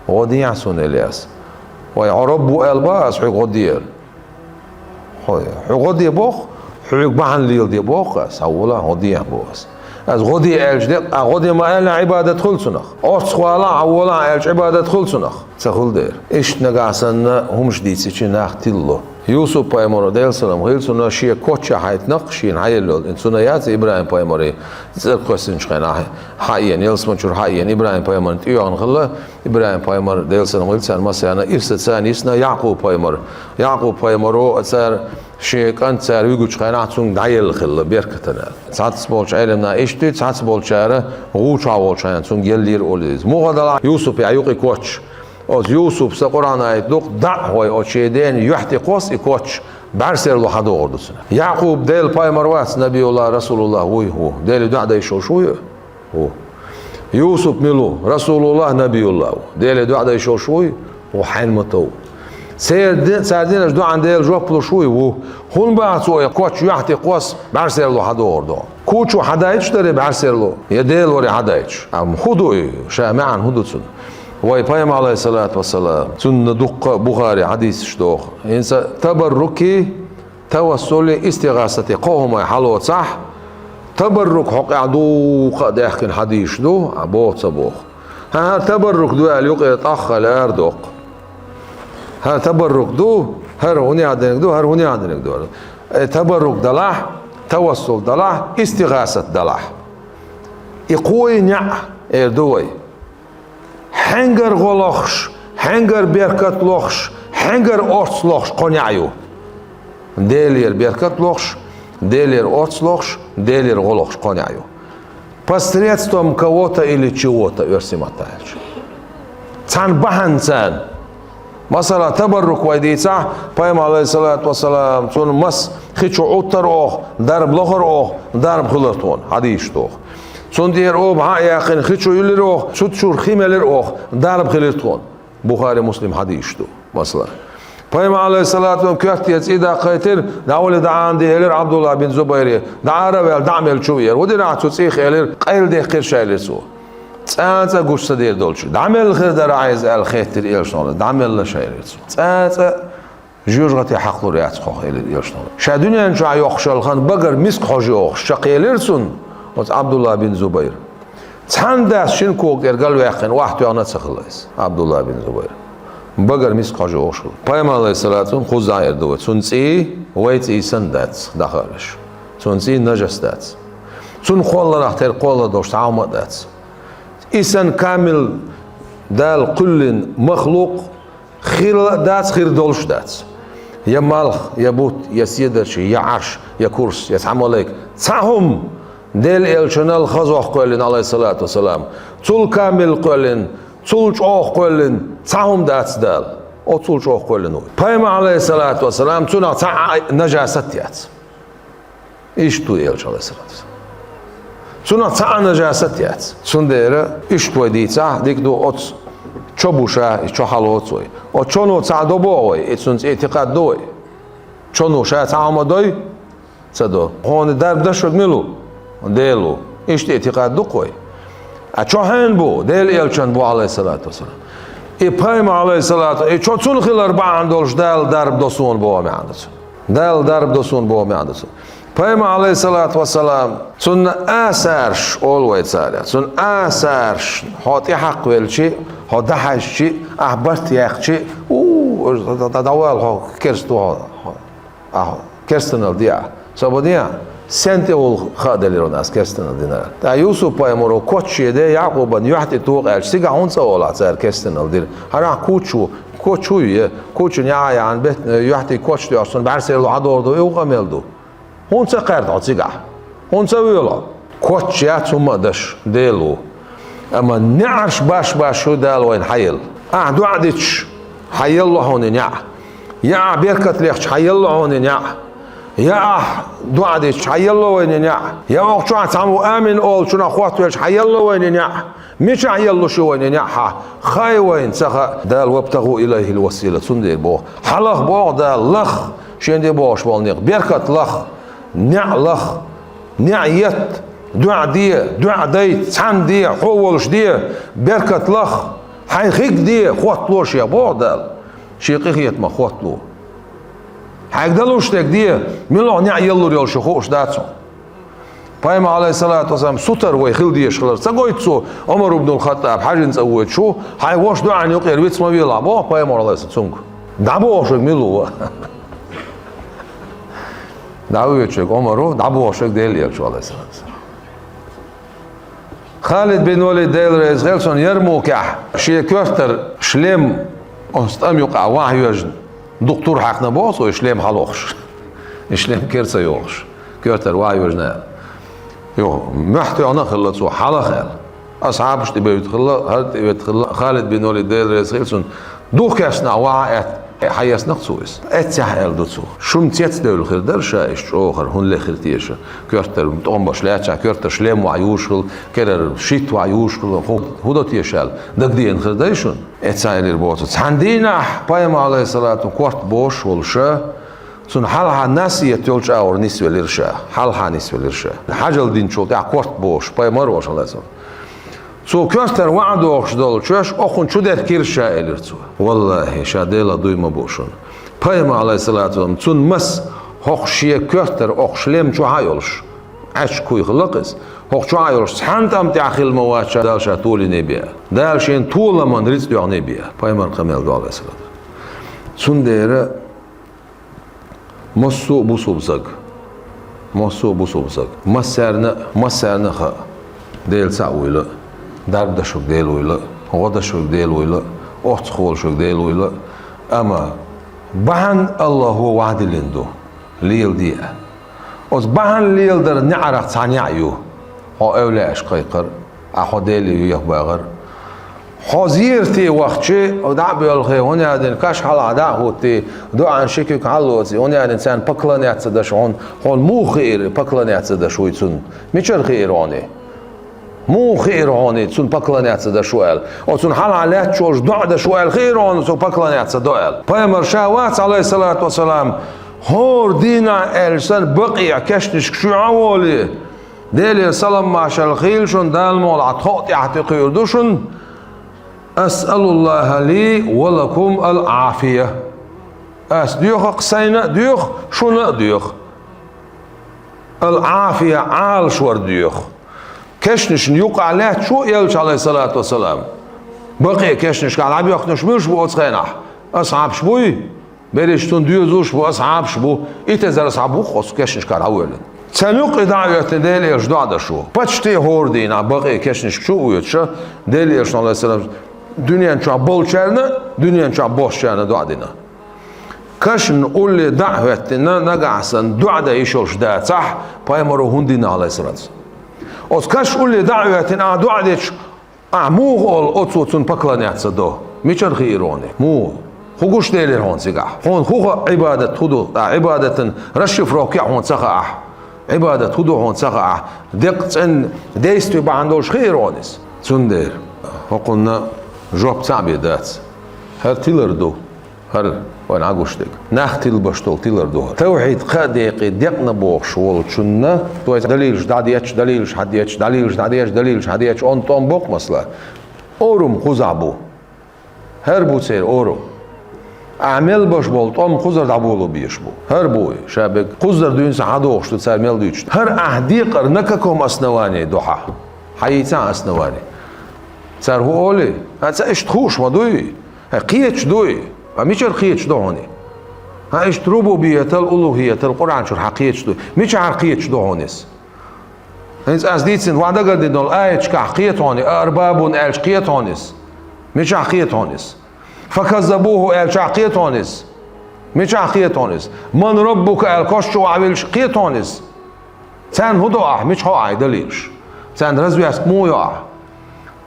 jodiyan son elias ويعرب الباس حق غدير حق غدير بوخ حق بحن ليل دي بوخ سولا غدير بوس از غدير الجدق غدير ما الا عباده خلصنخ اصخوالا اولا الج عباده خلصنخ سخل دير ايش نغاسن همش ديسي چي نختيلو Yusuf paymonu delsalam hilsuna şiye koça haytnaq şin hayelol insuna yaz İbrahim paymori zerkosin çıkana hayen yelsmançur hayen İbrahim paymonu tiyon xilla İbrahim paymor delsalam hilsan masana irsa sanisna Yaqub paymoro asar şiye kan sar yugu çıkana sun dayel xilla berkatana sats bolç elimna eşti sats bolçara ruça bolçan sun gellir oliz muğadala Yusuf ya yuqi koç Az Yusuf sa Kur'an ayet dok da hoy o şeyden yuhti qos ikoç barserlo hada ordusuna. Yaqub del paymarwas Nabiyullah Rasulullah hu del da'da yşoşuyu. Yusuf milu Rasulullah Nabiyullah del da'da yşoşuyu o hanmato. Serdin du'an del joplo şuyu hun ba'so koç yuhti qos barserlo hada ordu. Kuçu hada içleri barserlo ya del ori hada iç. Am hudu şama'an hudutsun. ويبايم عليه الصلاة والسلام سنة دق بخاري حديث شدوخ إنسا تبركي توسلي استغاثتي قوم يحلو صح تبرك حق عدوق داخل حديث دو عبوت صبوخ ها تبرك دو اليوقي طخ الأردوق ها تبرك دو هر هوني عدنك دو هر هوني عدنك دو تبرك دلاح توسل دلاح استغاثة دلاح يقوي نع اردوي Hangar golox, hangar berkat lox, hangar orts lox qonyayu. Delir berkat lox, delir orts lox, delir golox qonyayu. Посредством кого-то или чего-то версиматач. Цан баханцан. Масала табаррук вайдица, пайм алейхиссалату вассалам, цун мас хичу уттар ох, дарб лохар ох, дарб хулатон, hadis toch. Son diğer o ha yakın hiç uyulur o tutuşur himeler o darb khilirton Bukhari Muslim hadis tu mesela Peygamber aleyhissalatu ve köftiyet ida qaytir davul da'an diyeler Abdullah bin Zubayr da'ara ve da'mel chuyer o dira tutsi khiler qayl de khir shayler su tsansa gusta der dolchu da'mel khir dar aiz al khaytir yelshon da'mel la shayler su tsansa jurgati haqdur yat khokhil yelshon shadunyan sha yokhshal khan bagar misk hoji okh shaqelersun Os Abdullah bin Zubayr. Tandas shin kog ergal waqin waqt yana tsakhilas. Abdullah bin Zubayr. Bagar mis qajo oshul. Peygamber aleyhissalatu khuzayr do. Sunsi wait isandats dakhalish. Sunsi najastats. Sun qolla ahter qolla dosh ta'amadat. Isan kamil dal kullin makhluq khir dats khir dolshdats. Ya malх, ya but, ya sidachi, ya arsh, ya kurs, ya samalek. Sahum Del elçinel xazoq qo'lin alayhissalatu vassalam. Tul kamil qo'lin, tul çoq qo'lin, sahum datsdal. O tul çoq qo'lin. Peygamber alayhissalatu vassalam tuna najasat yat. İştu elçi alayhissalatu. Tuna najasat yat. Sundere iştu diysa dikdo ot çobuşa, çohalotsoy. O çono sa'doboy, etsuns etiqad doy. Çono sha ta'amadoy. Sado. Hon darb dashod milu. Delu işte etiqad duqoy. Açohan bu del elçan bu aleyhissalatu vesselam. Peygamber aleyhissalatu çotsun khilar ba'an dolş dal darb dosun bu ma'andas. Dal darb dosun bu ma'andas. Peygamber aleyhissalatu vesselam sun asarsh always sara. Sun asarsh hati haq velçi هذا حشي أحبرت يأخذ دوال هو كرستو كرستنال ديا سبوديا سنت أول خادل لوناس كرستنال دينا تا يوسف بايمورو كوتشي ده يعقوب بن يحتي توق سيجا هونسا ولا صار كرستنال دير هرا كوتشو نيا يعني بيت يحتي كوتش دي أصلا بعرسيلو عدوردو يوقملدو هونسا قرد سيجا هونسا ويلا كوتش ياتسوم دش ديلو أما نعش باش شو دال وين حيل دو عدتش حيل الله هون نع يا بيركت ليخش حيل الله هون نع يا دو عدتش حيل الله وين نع يا وقت شو عتعمو آمن أول شو نخوات ويش حيل الله وين نع مش حيل الله شو وين نع خاي وين سخا دال وابتغوا إليه الوسيلة سندير بو حلق بو دال لخ شين بوش بالنيق بيركت لخ نع لخ نعيت دعاء دي تسعن دي حولش دي بركة لخ حيخيك دي خواتلوش يا بودل شيقيخيت ما خواتلو حيقدلوش تك دي من الله نع يلو ريال شخوش داتسو بايما عليه الصلاة والسلام ستر ويخيل دي شخلر ساقويتسو عمر بن الخطاب حاجن سويت شو حيوش دعاء يقير بيتس ما بيلا بو بايما عليه الصلاة والسلام دعبوشك ميلو دعويتشك عمرو دعبوشك ديليال شو عليه الصلاة والسلام خالد بن وليد ديل رئيس غيلسون يرموكح شي كوفتر شليم أستم يقع واحد يجن دكتور حقنا باص وشليم حلوخش شليم كيرسا يوخش كوفتر واحد يجن يو محتي أنا خلصو حلا خال أصحابش تبي يدخل خالد بن وليد ديل رئيس غيلسون دوكاسنا واحد حياس نقصويس اتسحل دوتسو شوم تيت دول خير درشا ايش اوخر هون لخير تيش كورتر متقوم باش لاچا كورتر شلم وعيوشل كرر شيت وعيوشل هو دو تيشال دقدين خير دايشون اتسايل بوت عندنا بايم عليه الصلاه كورت بوش والشا سن حالها ناسيه تولش اور نسوي لرشا حالها نسوي لرشا حاجه الدين شو تاع كورت بوش بايم روش الله يسلمك سو كوستر وعدو أخشدال شوش أخون شو در كيرشا إلرتو والله شاديلا دوي مبوشون بايما عليه الصلاة والسلام تون مس هخشيه كوستر أخشلم شو هايولش عش كوي خلقس هخ شو هايولش سحنتم تاخيل مواشا دالشا طولي نبيا دالشين طولا من ريت ديو نبيا بايما القميل دو عليه الصلاة تون دير مصو بوسو بزاق مصو بوسو بزاق مسارنا خا ديل ساويلا درب ده شوك ديل ويلا غدا شوك ديل ويلا أخت خول شوك ديل ويلا أما بحن الله هو وعد لندو ليل ديه أز بحن ليل در نعرق تانيعيو هو أولاش قيقر أخو ديلي يخباغر حزير تي وقت شيء ودع بالخي هنا هذين كاش حال عداء هو تي دو عن شكل كعلوتي هنا هذين إنسان بقلنيات صدش هون مو خير بقلنيات صدش ويتون ميشر خير هوني مو خير هوني تسون بقلنيات صدا شوال او تسون حال علات شوش دع ده شوال خير هون تسون بقلنيات صدوال بايمر شاوات عليه الصلاة والسلام هور دينا السن بقي كشنش شو عولي ديلي سلام ماشا الخيل شون دالمول عطوط يعتقير دوشن أسأل الله لي ولكم العافية ديوخ قسينا ديوخ شو ديوخ العافية عال شور ديوخ كشنش يوقع له شو يلش عليه الصلاة والسلام بقي كشنش قال عم ياخذش مش بو أصخينح أصعب شبوي بريشتون ديوزوش بو أصعب شبو إتزر أصعبو خص كشنش قال أولا سنوق دعوة ديلي إيش دعوة شو بتشتي هوردينا بقي كشنش شو ويتشا ديلي إيش عليه السلام دنيا شو بولشرنا دنيا شو بوشرنا دعوة كشن قول لي دعوتنا نقعسن دعوة يشولش دا صح بايمرو هندينا عليه الصلاة Os kaš ulje davetin a duadeć a muğol otsutsun paklaniyatsa do. Miçar khironi. Mu. Huguş delir hon siga. Hon huga ibadet hudu. Ibadetin rashif roki hon saqa. Ibadet hudu hon saqa. Diqtsen deystu ba andosh khironis. Sunder. Hoqulna job tabidat. Her tilerdo. Her وين عقوشتك نختل بشتول تيلر دوه توحيد قاديقي دقنا بوخ شوال شنة تويس دليلش داديتش دليلش حديتش دليلش داديتش دليلش حديتش اون توم بوق مثلا اورم خزعبو هربو سير اورم اعمل باش بول توم خزر دعبولو بيشبو هربوي شابك خزر دوين سعادو وشتو تسال ميل دويتش هر احديقر نككم اسنواني دوحة حييتان اسنواني سار هو اولي هذا إيش تخوش ما دوي قيتش دوي ميشر قيتش دوهوني ها إيش ربوبية الألوهية القرآن شو حقيتش دوي ميش عرقيتش دوهونيس هنز أزديتسن وعدا قدين دول آيتش كحقيتوني أرباب ألش قيتونيس ميش عقيتونيس فكذبوه ألش عقيتونيس ميش عقيتونيس من ربك الكشو عبيلش قيتونيس سان هدوء ميش هو عيدليش سان رزوي اسمو يا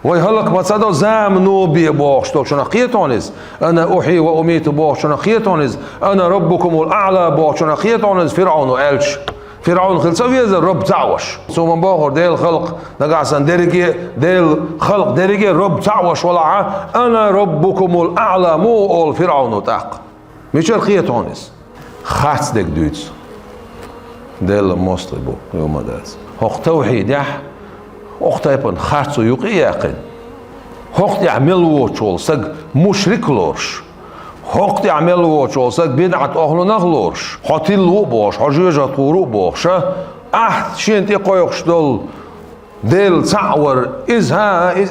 ويهلك ما تصدق زامنو بيبوش تو شنو قيتونيس انا احيي واميت بوش شنو قيتونيس انا ربكم الاعلى بوش شنو قيتونيس فرعون الش فرعون خلصوي الرب تعوش ثم باخر ديل خلق نقعسن درجه ديل خلق درجه رب تعوش ولا انا ربكم الاعلى مو اول فرعون تاق مش قيتونيس خاص دك دوتس ديل مصلبو يوم داس هو توحيد يح اختيبن خاصو يقيقن هوقت يعملوا تشولسق مشرك لورش هوقت يعملوا تشولسق بدعة أهل نغلورش حتلو باش حجيجة طورو باش شينتي قيقش دول ديل تعور إز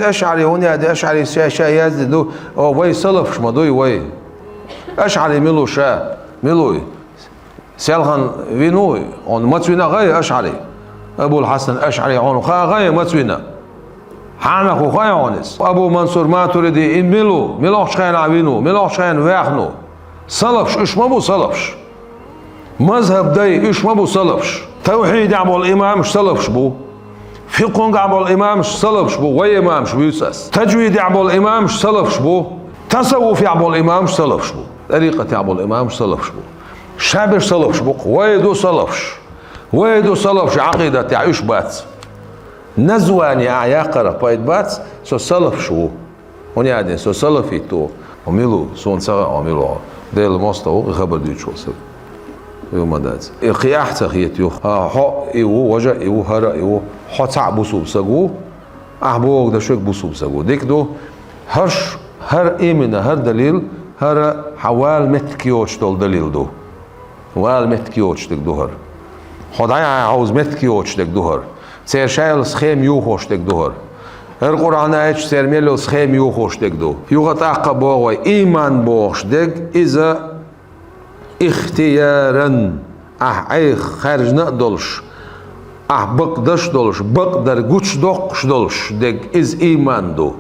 أشعري هوني هذا أشعري شا يزدو وي سلفش مدوي وي أشعري ملو شا ملوي سيلغن وينوي on متوينا غير أشعري أبو الحسن أشعري عنو غير متوينا حانكو خيانس أبو منصور ماتريدي إن ملوش خين عبينو ملوش خين ويحنو سلفش إيش ما بو سلفش مذهب داي إيش ما بو سلفش توحيد عبو الإمام مش سلفش بو فقه عبو الإمام مش سلفش بو وي إمام مش بيساس تجويد عبو الإمام مش سلفش بو تصوف عبو الإمام مش سلفش بو طريقة عبو الإمام مش سلفش بو شابش سلفش بو ويدو سلفش ويدو سلفش عقيدة تعيش بات نزواني عياقرة بايد بات سو سلف شو هوني عادين سو سلفي تو وميلو سون سرع وميلو ديل مستو خبر دي شو سب يوم دات إخياح تخيت يو ها إيو وجا إيو هرا إيو حتى بوسوب سجو أحبوك ده شوك بوسوب سجو ديك دو هر إيمنا هر دليل هر حوال متكيوش دول دليل دو حوال متكيوش دك دوهر خداي عاوز متكيوش دك دوهر سير شايل سخيم يوخوش دك دوهر القرآن ايش سير ميلو سخيم يوخوش دك دو يوغت اقا بوغي ايمان بوغش دك اذا اختيارا اي خارج نقدلش بقدش دولش بقدر قوش دوقش دولش دك از ايمان دو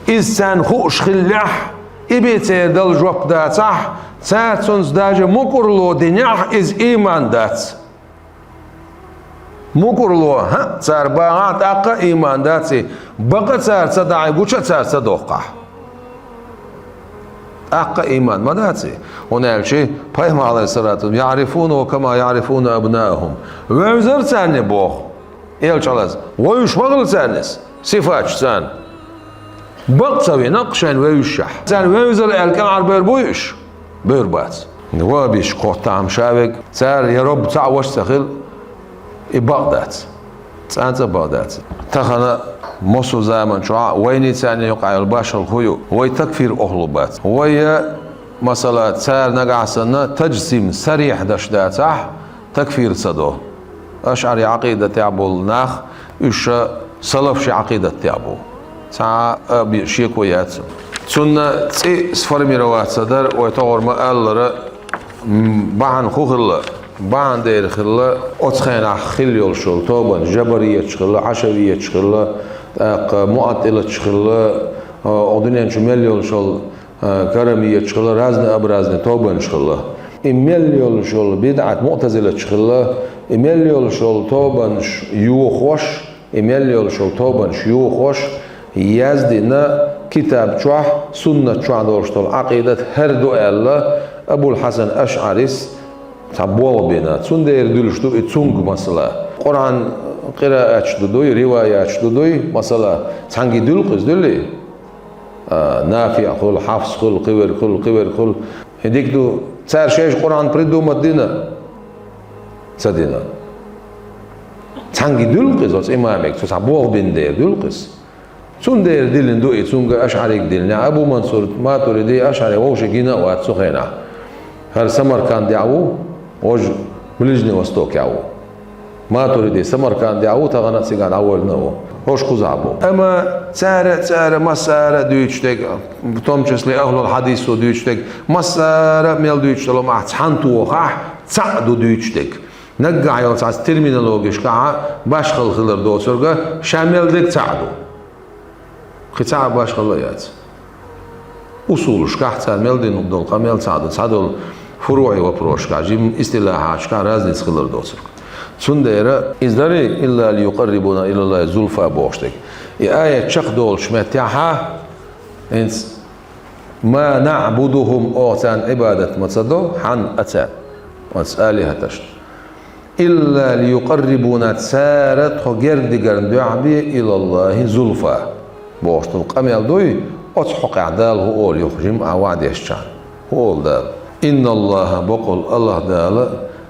از سان خوش خلح ابي سير دل جوب داتح ساتسونز داجه مقرلو دنياح از ايمان دات مقرلو ها صار باغات اقا ايمان داتي بقى صار صداعي قوش صار صدوقه اقا ايمان ما داتي هنا شيء بايهم عليه الصلاه يعرفونه كما يعرفون ابنائهم وزر ثاني بوخ يل خلاص ويش مغل ثانيس صفات ثان بقصوي نقشن ويشح ثان ويزر الكان عربير بويش بيربات نوابيش قطعم شابك صار يا رب تعوش سخل بغداد تانت بغداد تخنا مصر زمان شو وين ثاني يقع الباشا الخيو وي تكفير أهلبات وي مثلا صار نقعسنا تجسيم سريح دشداتح تكفير صدو أشعري عقيدة تعبو الناخ إيش سلفش عقيدة تعبو تا شيء كويات سنة تي سفر ميروات صدر ويتغور مقالر بعن خوخلا بعن دير خلا أتخينا خليول شل طبعا جبرية شخلا عشوية شخلا معطلة شخلا أدنيا شماليول شل كرمية شخلا رازن أبرازن طبعا شخلا إميليول شل بدعة معتزلة شخلا إميليول شل طبعا يوخوش إميليول شل طبعا يوخوش يزدنا كتاب شوح سنة شوح دورشتول عقيدة هردو ألا أبو الحسن أشعريس تبوغ بينا تون دير دولشتو اتسونغ مثلا قرآن قراءة شدودوي رواية شدودوي مثلا تانجي دولقز دولي نافع خل حفص خل قور خل هديك دو تسار شيش قرآن بريدو مدينة سدينا تانجي دولقز وس إمامك تبوغ بين دير دولقز تون دير ديلن دو اتسونغ أشعريك ديلن أبو منصور ماتريدي أشعري ووشكينا واتسوخينا هر سمركان دعوو وج بلجنة وستوك يعو ما تريد سمرقند عوت غنا سيقال أول نو هوش كوزابو أما سارة مسارة دويشتك بتوم جسلي أهل الحديث دويشتك مسارة ميل دويشتلو مع تحنتو خح تعدو دويشتك نقع يلصع ترمينولوجيش كع باش خلر دوسرجة شامل دك تعدو خطأ باش خليات أصولش كحتى ميلدين نقدر كمل تعدو فروعي وبروش كعجيم استلاحات كرازني خلر دوسرجة سنديرة إزدري إلا ليقربنا إلى الله زلفى بوشتك آية شق دول شمتها إنس ما نعبدهم أوتان عبادة متصدو حن أتى وسآلها تشت إلا ليقربنا تسارت خجرد جرندعبي إلى الله زلفى بوشتو قميل دوي أتحق عدال هو يخجم عواد يشجع هو دال إن الله بقول الله دال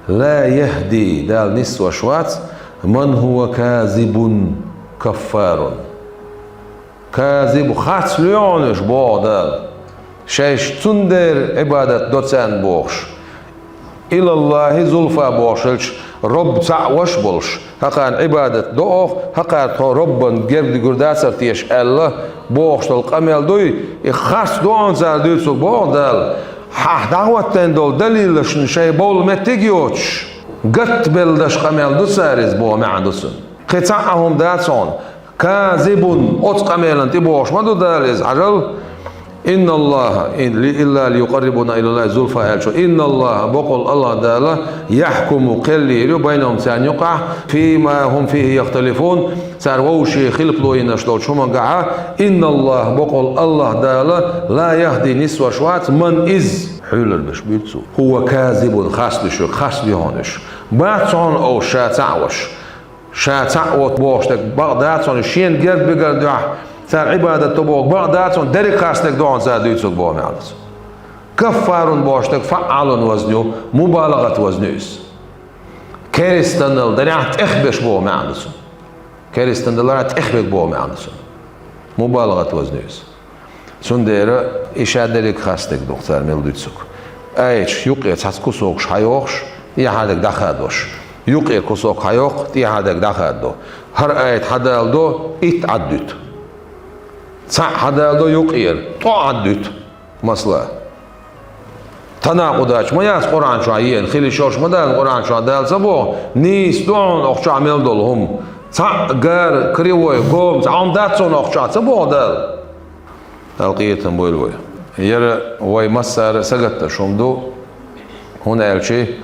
لا يهدي دال نسوة شوات من هو كاذب كفار كاذب خاص ليونش بو دال شيش تندر عبادة دوتسان بوش إلى الله زلفى بوشلش رب تعوش بولش هقان عبادة دوخ هقان رب جرد جرداسر تيش الله بوش القمل دوي خاص دون زال دوتسو بو دال دعوتين دول دليل شيء بول متجيوش قط بلدش قمل دو سارز بو معدسن قطعهم داتون كاذب قمل تبوش ما دو دالز عجل إن الله إلا ليقربنا إلى الله زلفى إن الله بقول الله داله يحكم قليل بينهم سان يقع فيما هم فيه يختلفون ساروشي خلق له ينشلو شو من قاعة إن الله بقول الله داله لا يهدي نسوة شوات من إز حول البشبيتسو هو كاذب خاص بشو خاص بهونش باتون أو شاتعوش شاتعوت بوشتك بغداتون شين جرد بقرد سر عبادة تبوك بغداتون درك خاصتك دون زادويتسوك بو معلس كفار بوشتك فعال وزنيو مبالغة وزنيس كريستندل دريعت اخبش بو معلس كريستندل دريعت اخبك بو معلس مبالغة وزنيس سنديرة إشاد درك خاصتك دكتور ميلدويتسوك ايش يقيت كوسوكش حيوخش يحادك دخادوش يقيت كوسوك حيوخ يحادك دخادو هر ايت حدال دو اتعدت حدا دو يقير تعدد مثلا تناقضاش ما ياس قرآن شايين خلي شوش مدان قرآن شا دال سبو نيس دون أخشى عمل دولهم غير كريوي قوم عم داتسون أخشى سبو دال تلقيتهم بويلوي يرى وي مسار سقط شومدو هنا الشيء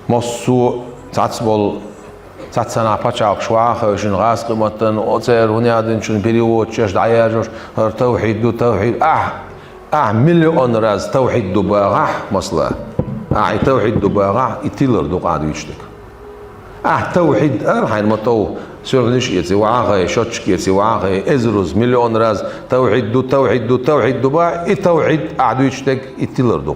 مصو تعصبل تاتسنا باتشاق شواخ شن غاس قمتن اوتر هنيادن شن بيريو تشش دعياجوش توحيد دو توحيد مليون راز توحيد دو باغ مصلا توحيد دو باغ يتيلر دو قاعد يشتك توحيد حين متو سورنيش يتي واغا شوتش كيتي واغا ازروز مليون راز توحيد دو با التوحيد قاعد يشتك يتيلر دو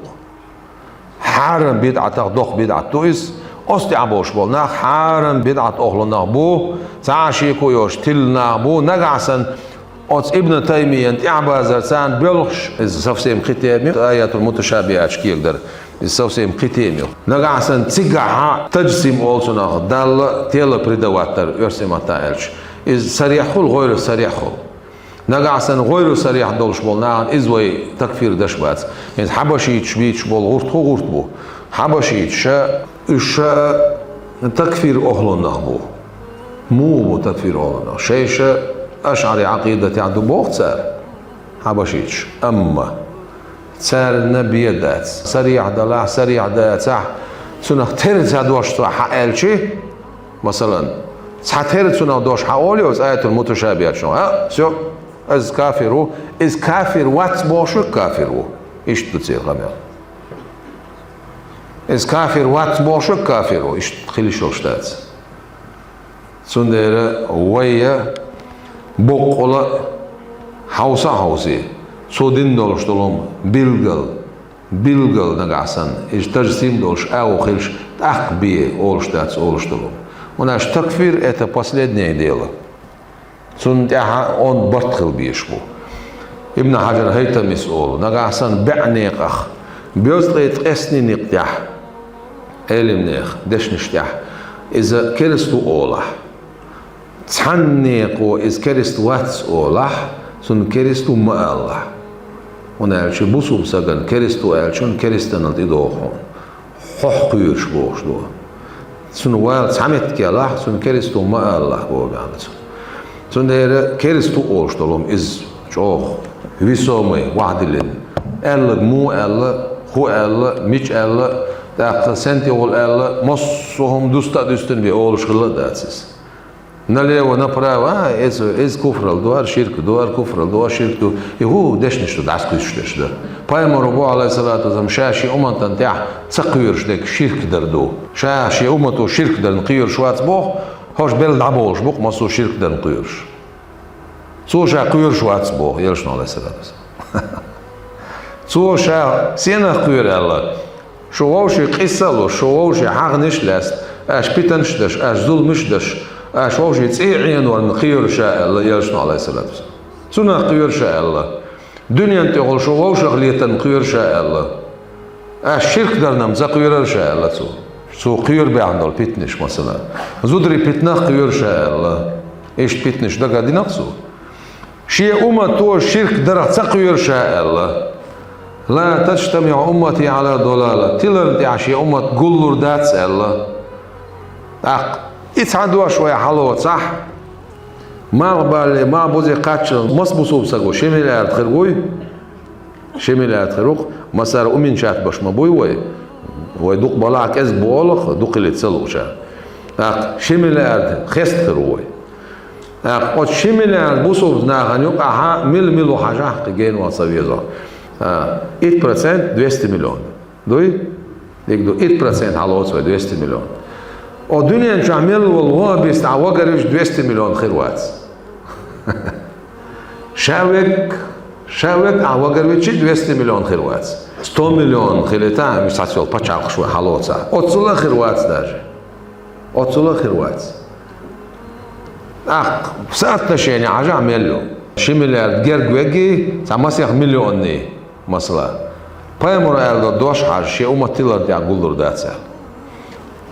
حرم بدعه دوخ بدعه تويس أستي عبوش بول ناخ حارم بدعة أهل نابو تعاشي كويوش تل نابو نقعسن أوت ابن تيمية انت إعبازر سان بلغش السوسيم ختامي آيات المتشابهات شكيل در السوسيم ختامي نقعسن تقع تجسيم أولسو ناخ دال تيلا بريدواتر يرسم تايلش إز صريح خل غير صريح خل نقعسن غير صريح دولش بول ناخن إزوي تكفير دشبات يعني حبشيتش بيتش بول غرط بو حبشيتش إيش تكفير أهل النهبو مو تكفير أهل النهبو شيش أشعري عقيدة عنده بوقت سار حبشيش أما سار النبي دات سريع دلع سريع دات سنة ترد هدوش حقال شيء مثلا ترد سنة دوش حقولي وز آية المتشابهات شنو شو إز كافر وات بوشو كافرو إيش تتصير غمير إز كافر وات بوشو كافرو إيش تخلي شو شتات سنديرة ويا بقولة حوسي سودين دولش دولم بيلغل نقعسن إيش تجسيم دولش أو خلش أخبيه أولش تاتس أولش دولم وناش تكفير это последнее дело سندها он بطخل بيشبو ابن حجر هيثم مسؤول نقعسن بعنيقخ بيوزلت قسني نقتح علم نيخ دش نشتح إذا كرستو أولح تحنيقو إذا كرست واتس أولح سن كرستو ما الله ونالشي بوسوب سجن كرستو ألشون كرستنا تدوخون حق قيوش بوش دو سن وال سمت كلاح سن كرستو ما الله بو بيعمل سن ده كرستو أوش دلهم إز شوخ ويسومي وعدلين ألا مو ألا هو ألا مش ألا ده سنتي أول ألا مصهم دوستا دوستن بيقولش خلا داتس نليو نبراوا إز كفر الدوار شرك دوار كفر الدوار شرك دو يهو دش نشتو دعس كيش دش ده بايم ربو عليه الصلاة والسلام شاشي أمم تنتع تقير شدك شرك دردو شاشي أمته شرك در نقير شوات بوخ هوش بلد عبوش بوخ مصو شرك در نقيرش سو شا قير شوات بوخ يلشنا عليه الصلاة والسلام سو شا سينا قير الله شو ووشي قصة شو ووشي حق نشلست اش بيتنشدش اش ظلمشدش اش ووشي تسيعين ونقير شاء الله يلشنا عليه الصلاة والسلام سنة قير شاء الله دنيا انتقل شو ووشي خليتا نقير شاء الله اش شرك درنا مزقير شاء الله سو قير بيعندل بيتنش مثلا زودري بيتنا قير شاء الله ايش بيتنش ده قاعد ينقصوا شيء أمته شرك درع تقير شاء الله لا تجتمع أمتي على ضلالة تلرد عشي أمة قلور داتس الله يتعدوا شوية حلوة صح ما بالي ما بوزي قاتشل مصبوصو بسقو شميلات خرقوي شميلات خرق مسار أمين شات باش مبوي ويدوق بلاك از بولخ دوق اللي تسلو شا شميلات خست خروي قد شميلات بوصو بزناغن يوقع ميلو حاجة قيين وصبيه 8% 200 مليون دوي يقدو 8% على وصفه 200 مليون والدنيا نعمل والله بيستعوجرش 200 مليون خيروات شاوك عوجرش 200 مليون خيروات 100 مليون خيلتا مش تعرفوا بتشعل شوي حلوات اوصل خيروات داج اوصل خيروات ساعتنا شيء حاجه عملوا شي مليار جرجوجي سامسيخ مليون مثلا بايمر ال دوش حاجه شي امه تلر دي اقولر داتس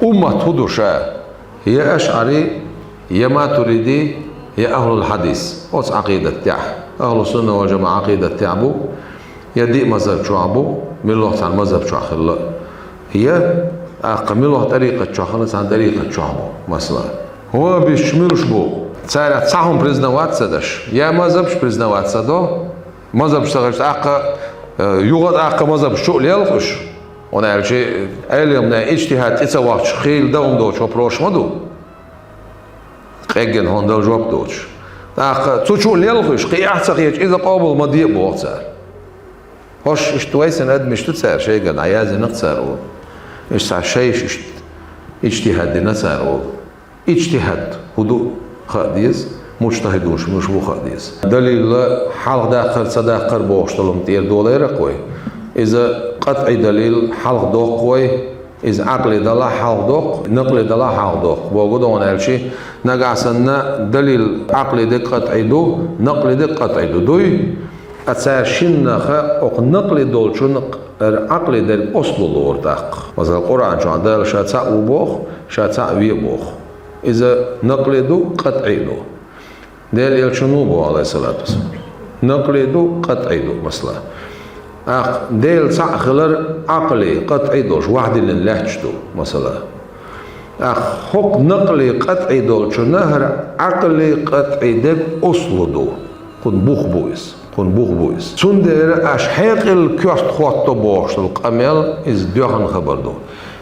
امه تدوشا هي اشعري يا ماتريدي يا اهل الحديث اوس عقيده تاع اهل السنه والجماعه عقيده تاعبو يا دي مذهب شعبو من الله تعالى مذهب شعخ هي اقمله طريقه شعخ عن طريقه شعبو مثلا هو بيشملش بو سارع صحهم بريزنوات سدش يا مذهبش بريزنوات سدو مذهب شتغلش اقا يوغد اقا مذهب الشغل يلقش وانا الشيء اليوم نا اجتهاد اتسوات خيل دوم دوش وبروش مدو قيجن هون دل جواب دوش اقا تشغل يلقش قي احسق اذا قابل مضيق بوقتار هوش اشتويسن اد مش تسار شيء قد عيازي نقصر ايش سار شيء اجتهاد نسار اجتهاد هدوء خاديز مجتهدوش مش بو خاديز دليل حلق داخل صداقر بوشتلم تير دولار قوي اذا قطعي دليل حلق دوق قوي اذا عقلي دلا حلق دوق نقلي دلا حلق دوق بوجود وانا شيء نقعسنا دليل عقلي دق قطعي دو نقلي دق قطعي دو دوي اتساشن خا او نقلي دول شو عقلي دل اصل لورتاق مثلا القران شو عندها شاتع وبوخ شاتع ويبوخ إذا نقلدو قطعيدو ديل يلشنوبو عليه الصلاة والسلام نقلدو قطعيدو مثلا ديل سعخلر عقلي قطعيدوش واحد اللي نلحجدو مثلا حق نقلي قطعيدو شو نهر عقلي قطعيدك أصلدو كن بوخ بويس سندر أش حيق الكوست خواتو بوش القميل إز ديوخن خبردو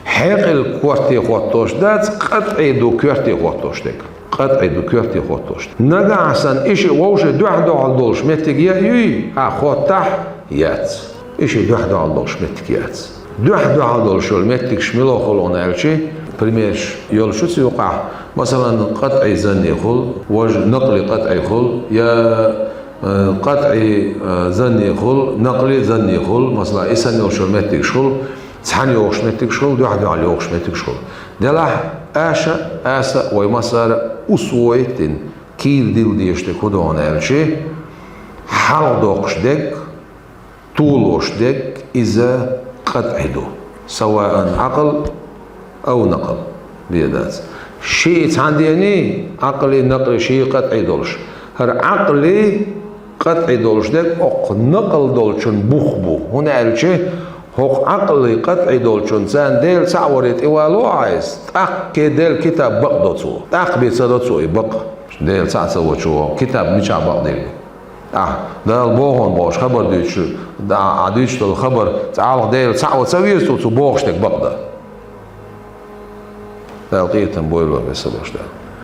حيق الكوارتي خواتوش دات قطعي دو كوارتي خواتوش ديك قطعي دو كوارتي خواتوش نقع عسان إشي ووشي دوحدو عالدولش متك يأيوي خواتح يات إشي دوحدو عالدولش متك يات دوحدو عالدولش المتك شميلو خلون عالشي بريميرش يولشو سيوقع مثلا قطعي زني خل وج نقلي قطعي خل يا قطعي زني خل نقلي زني خل مثلا إسان يولشو متك شخل صحن يوش متك شغل دوحدو على يوش متك شغل دلح آسا ويمسار أسويتن كيل ديل ديشتك هدوان الشي حال دوقش دك طولوش دك إذا قطعدو سواء عقل أو نقل بيدات شيء عنديني عقلي نقل شيء قطعي دولش هر عقلي قطعي دولش دك أق نقل دولشون بخبو هنا الشيء هو عقلي قطعي دولشون زان ديل سعورت إيوالو عايز تاق ديل كتاب بقدوتو تاق بيصدوتو بق ديل سعسوتشو كتاب مش عبق ديل ده البوغن باش خبر ديش ده عديش الخبر تعال ديل سعوت سويرتو تو بوغش تك بقدا ده القيتن بويلو بس باش ده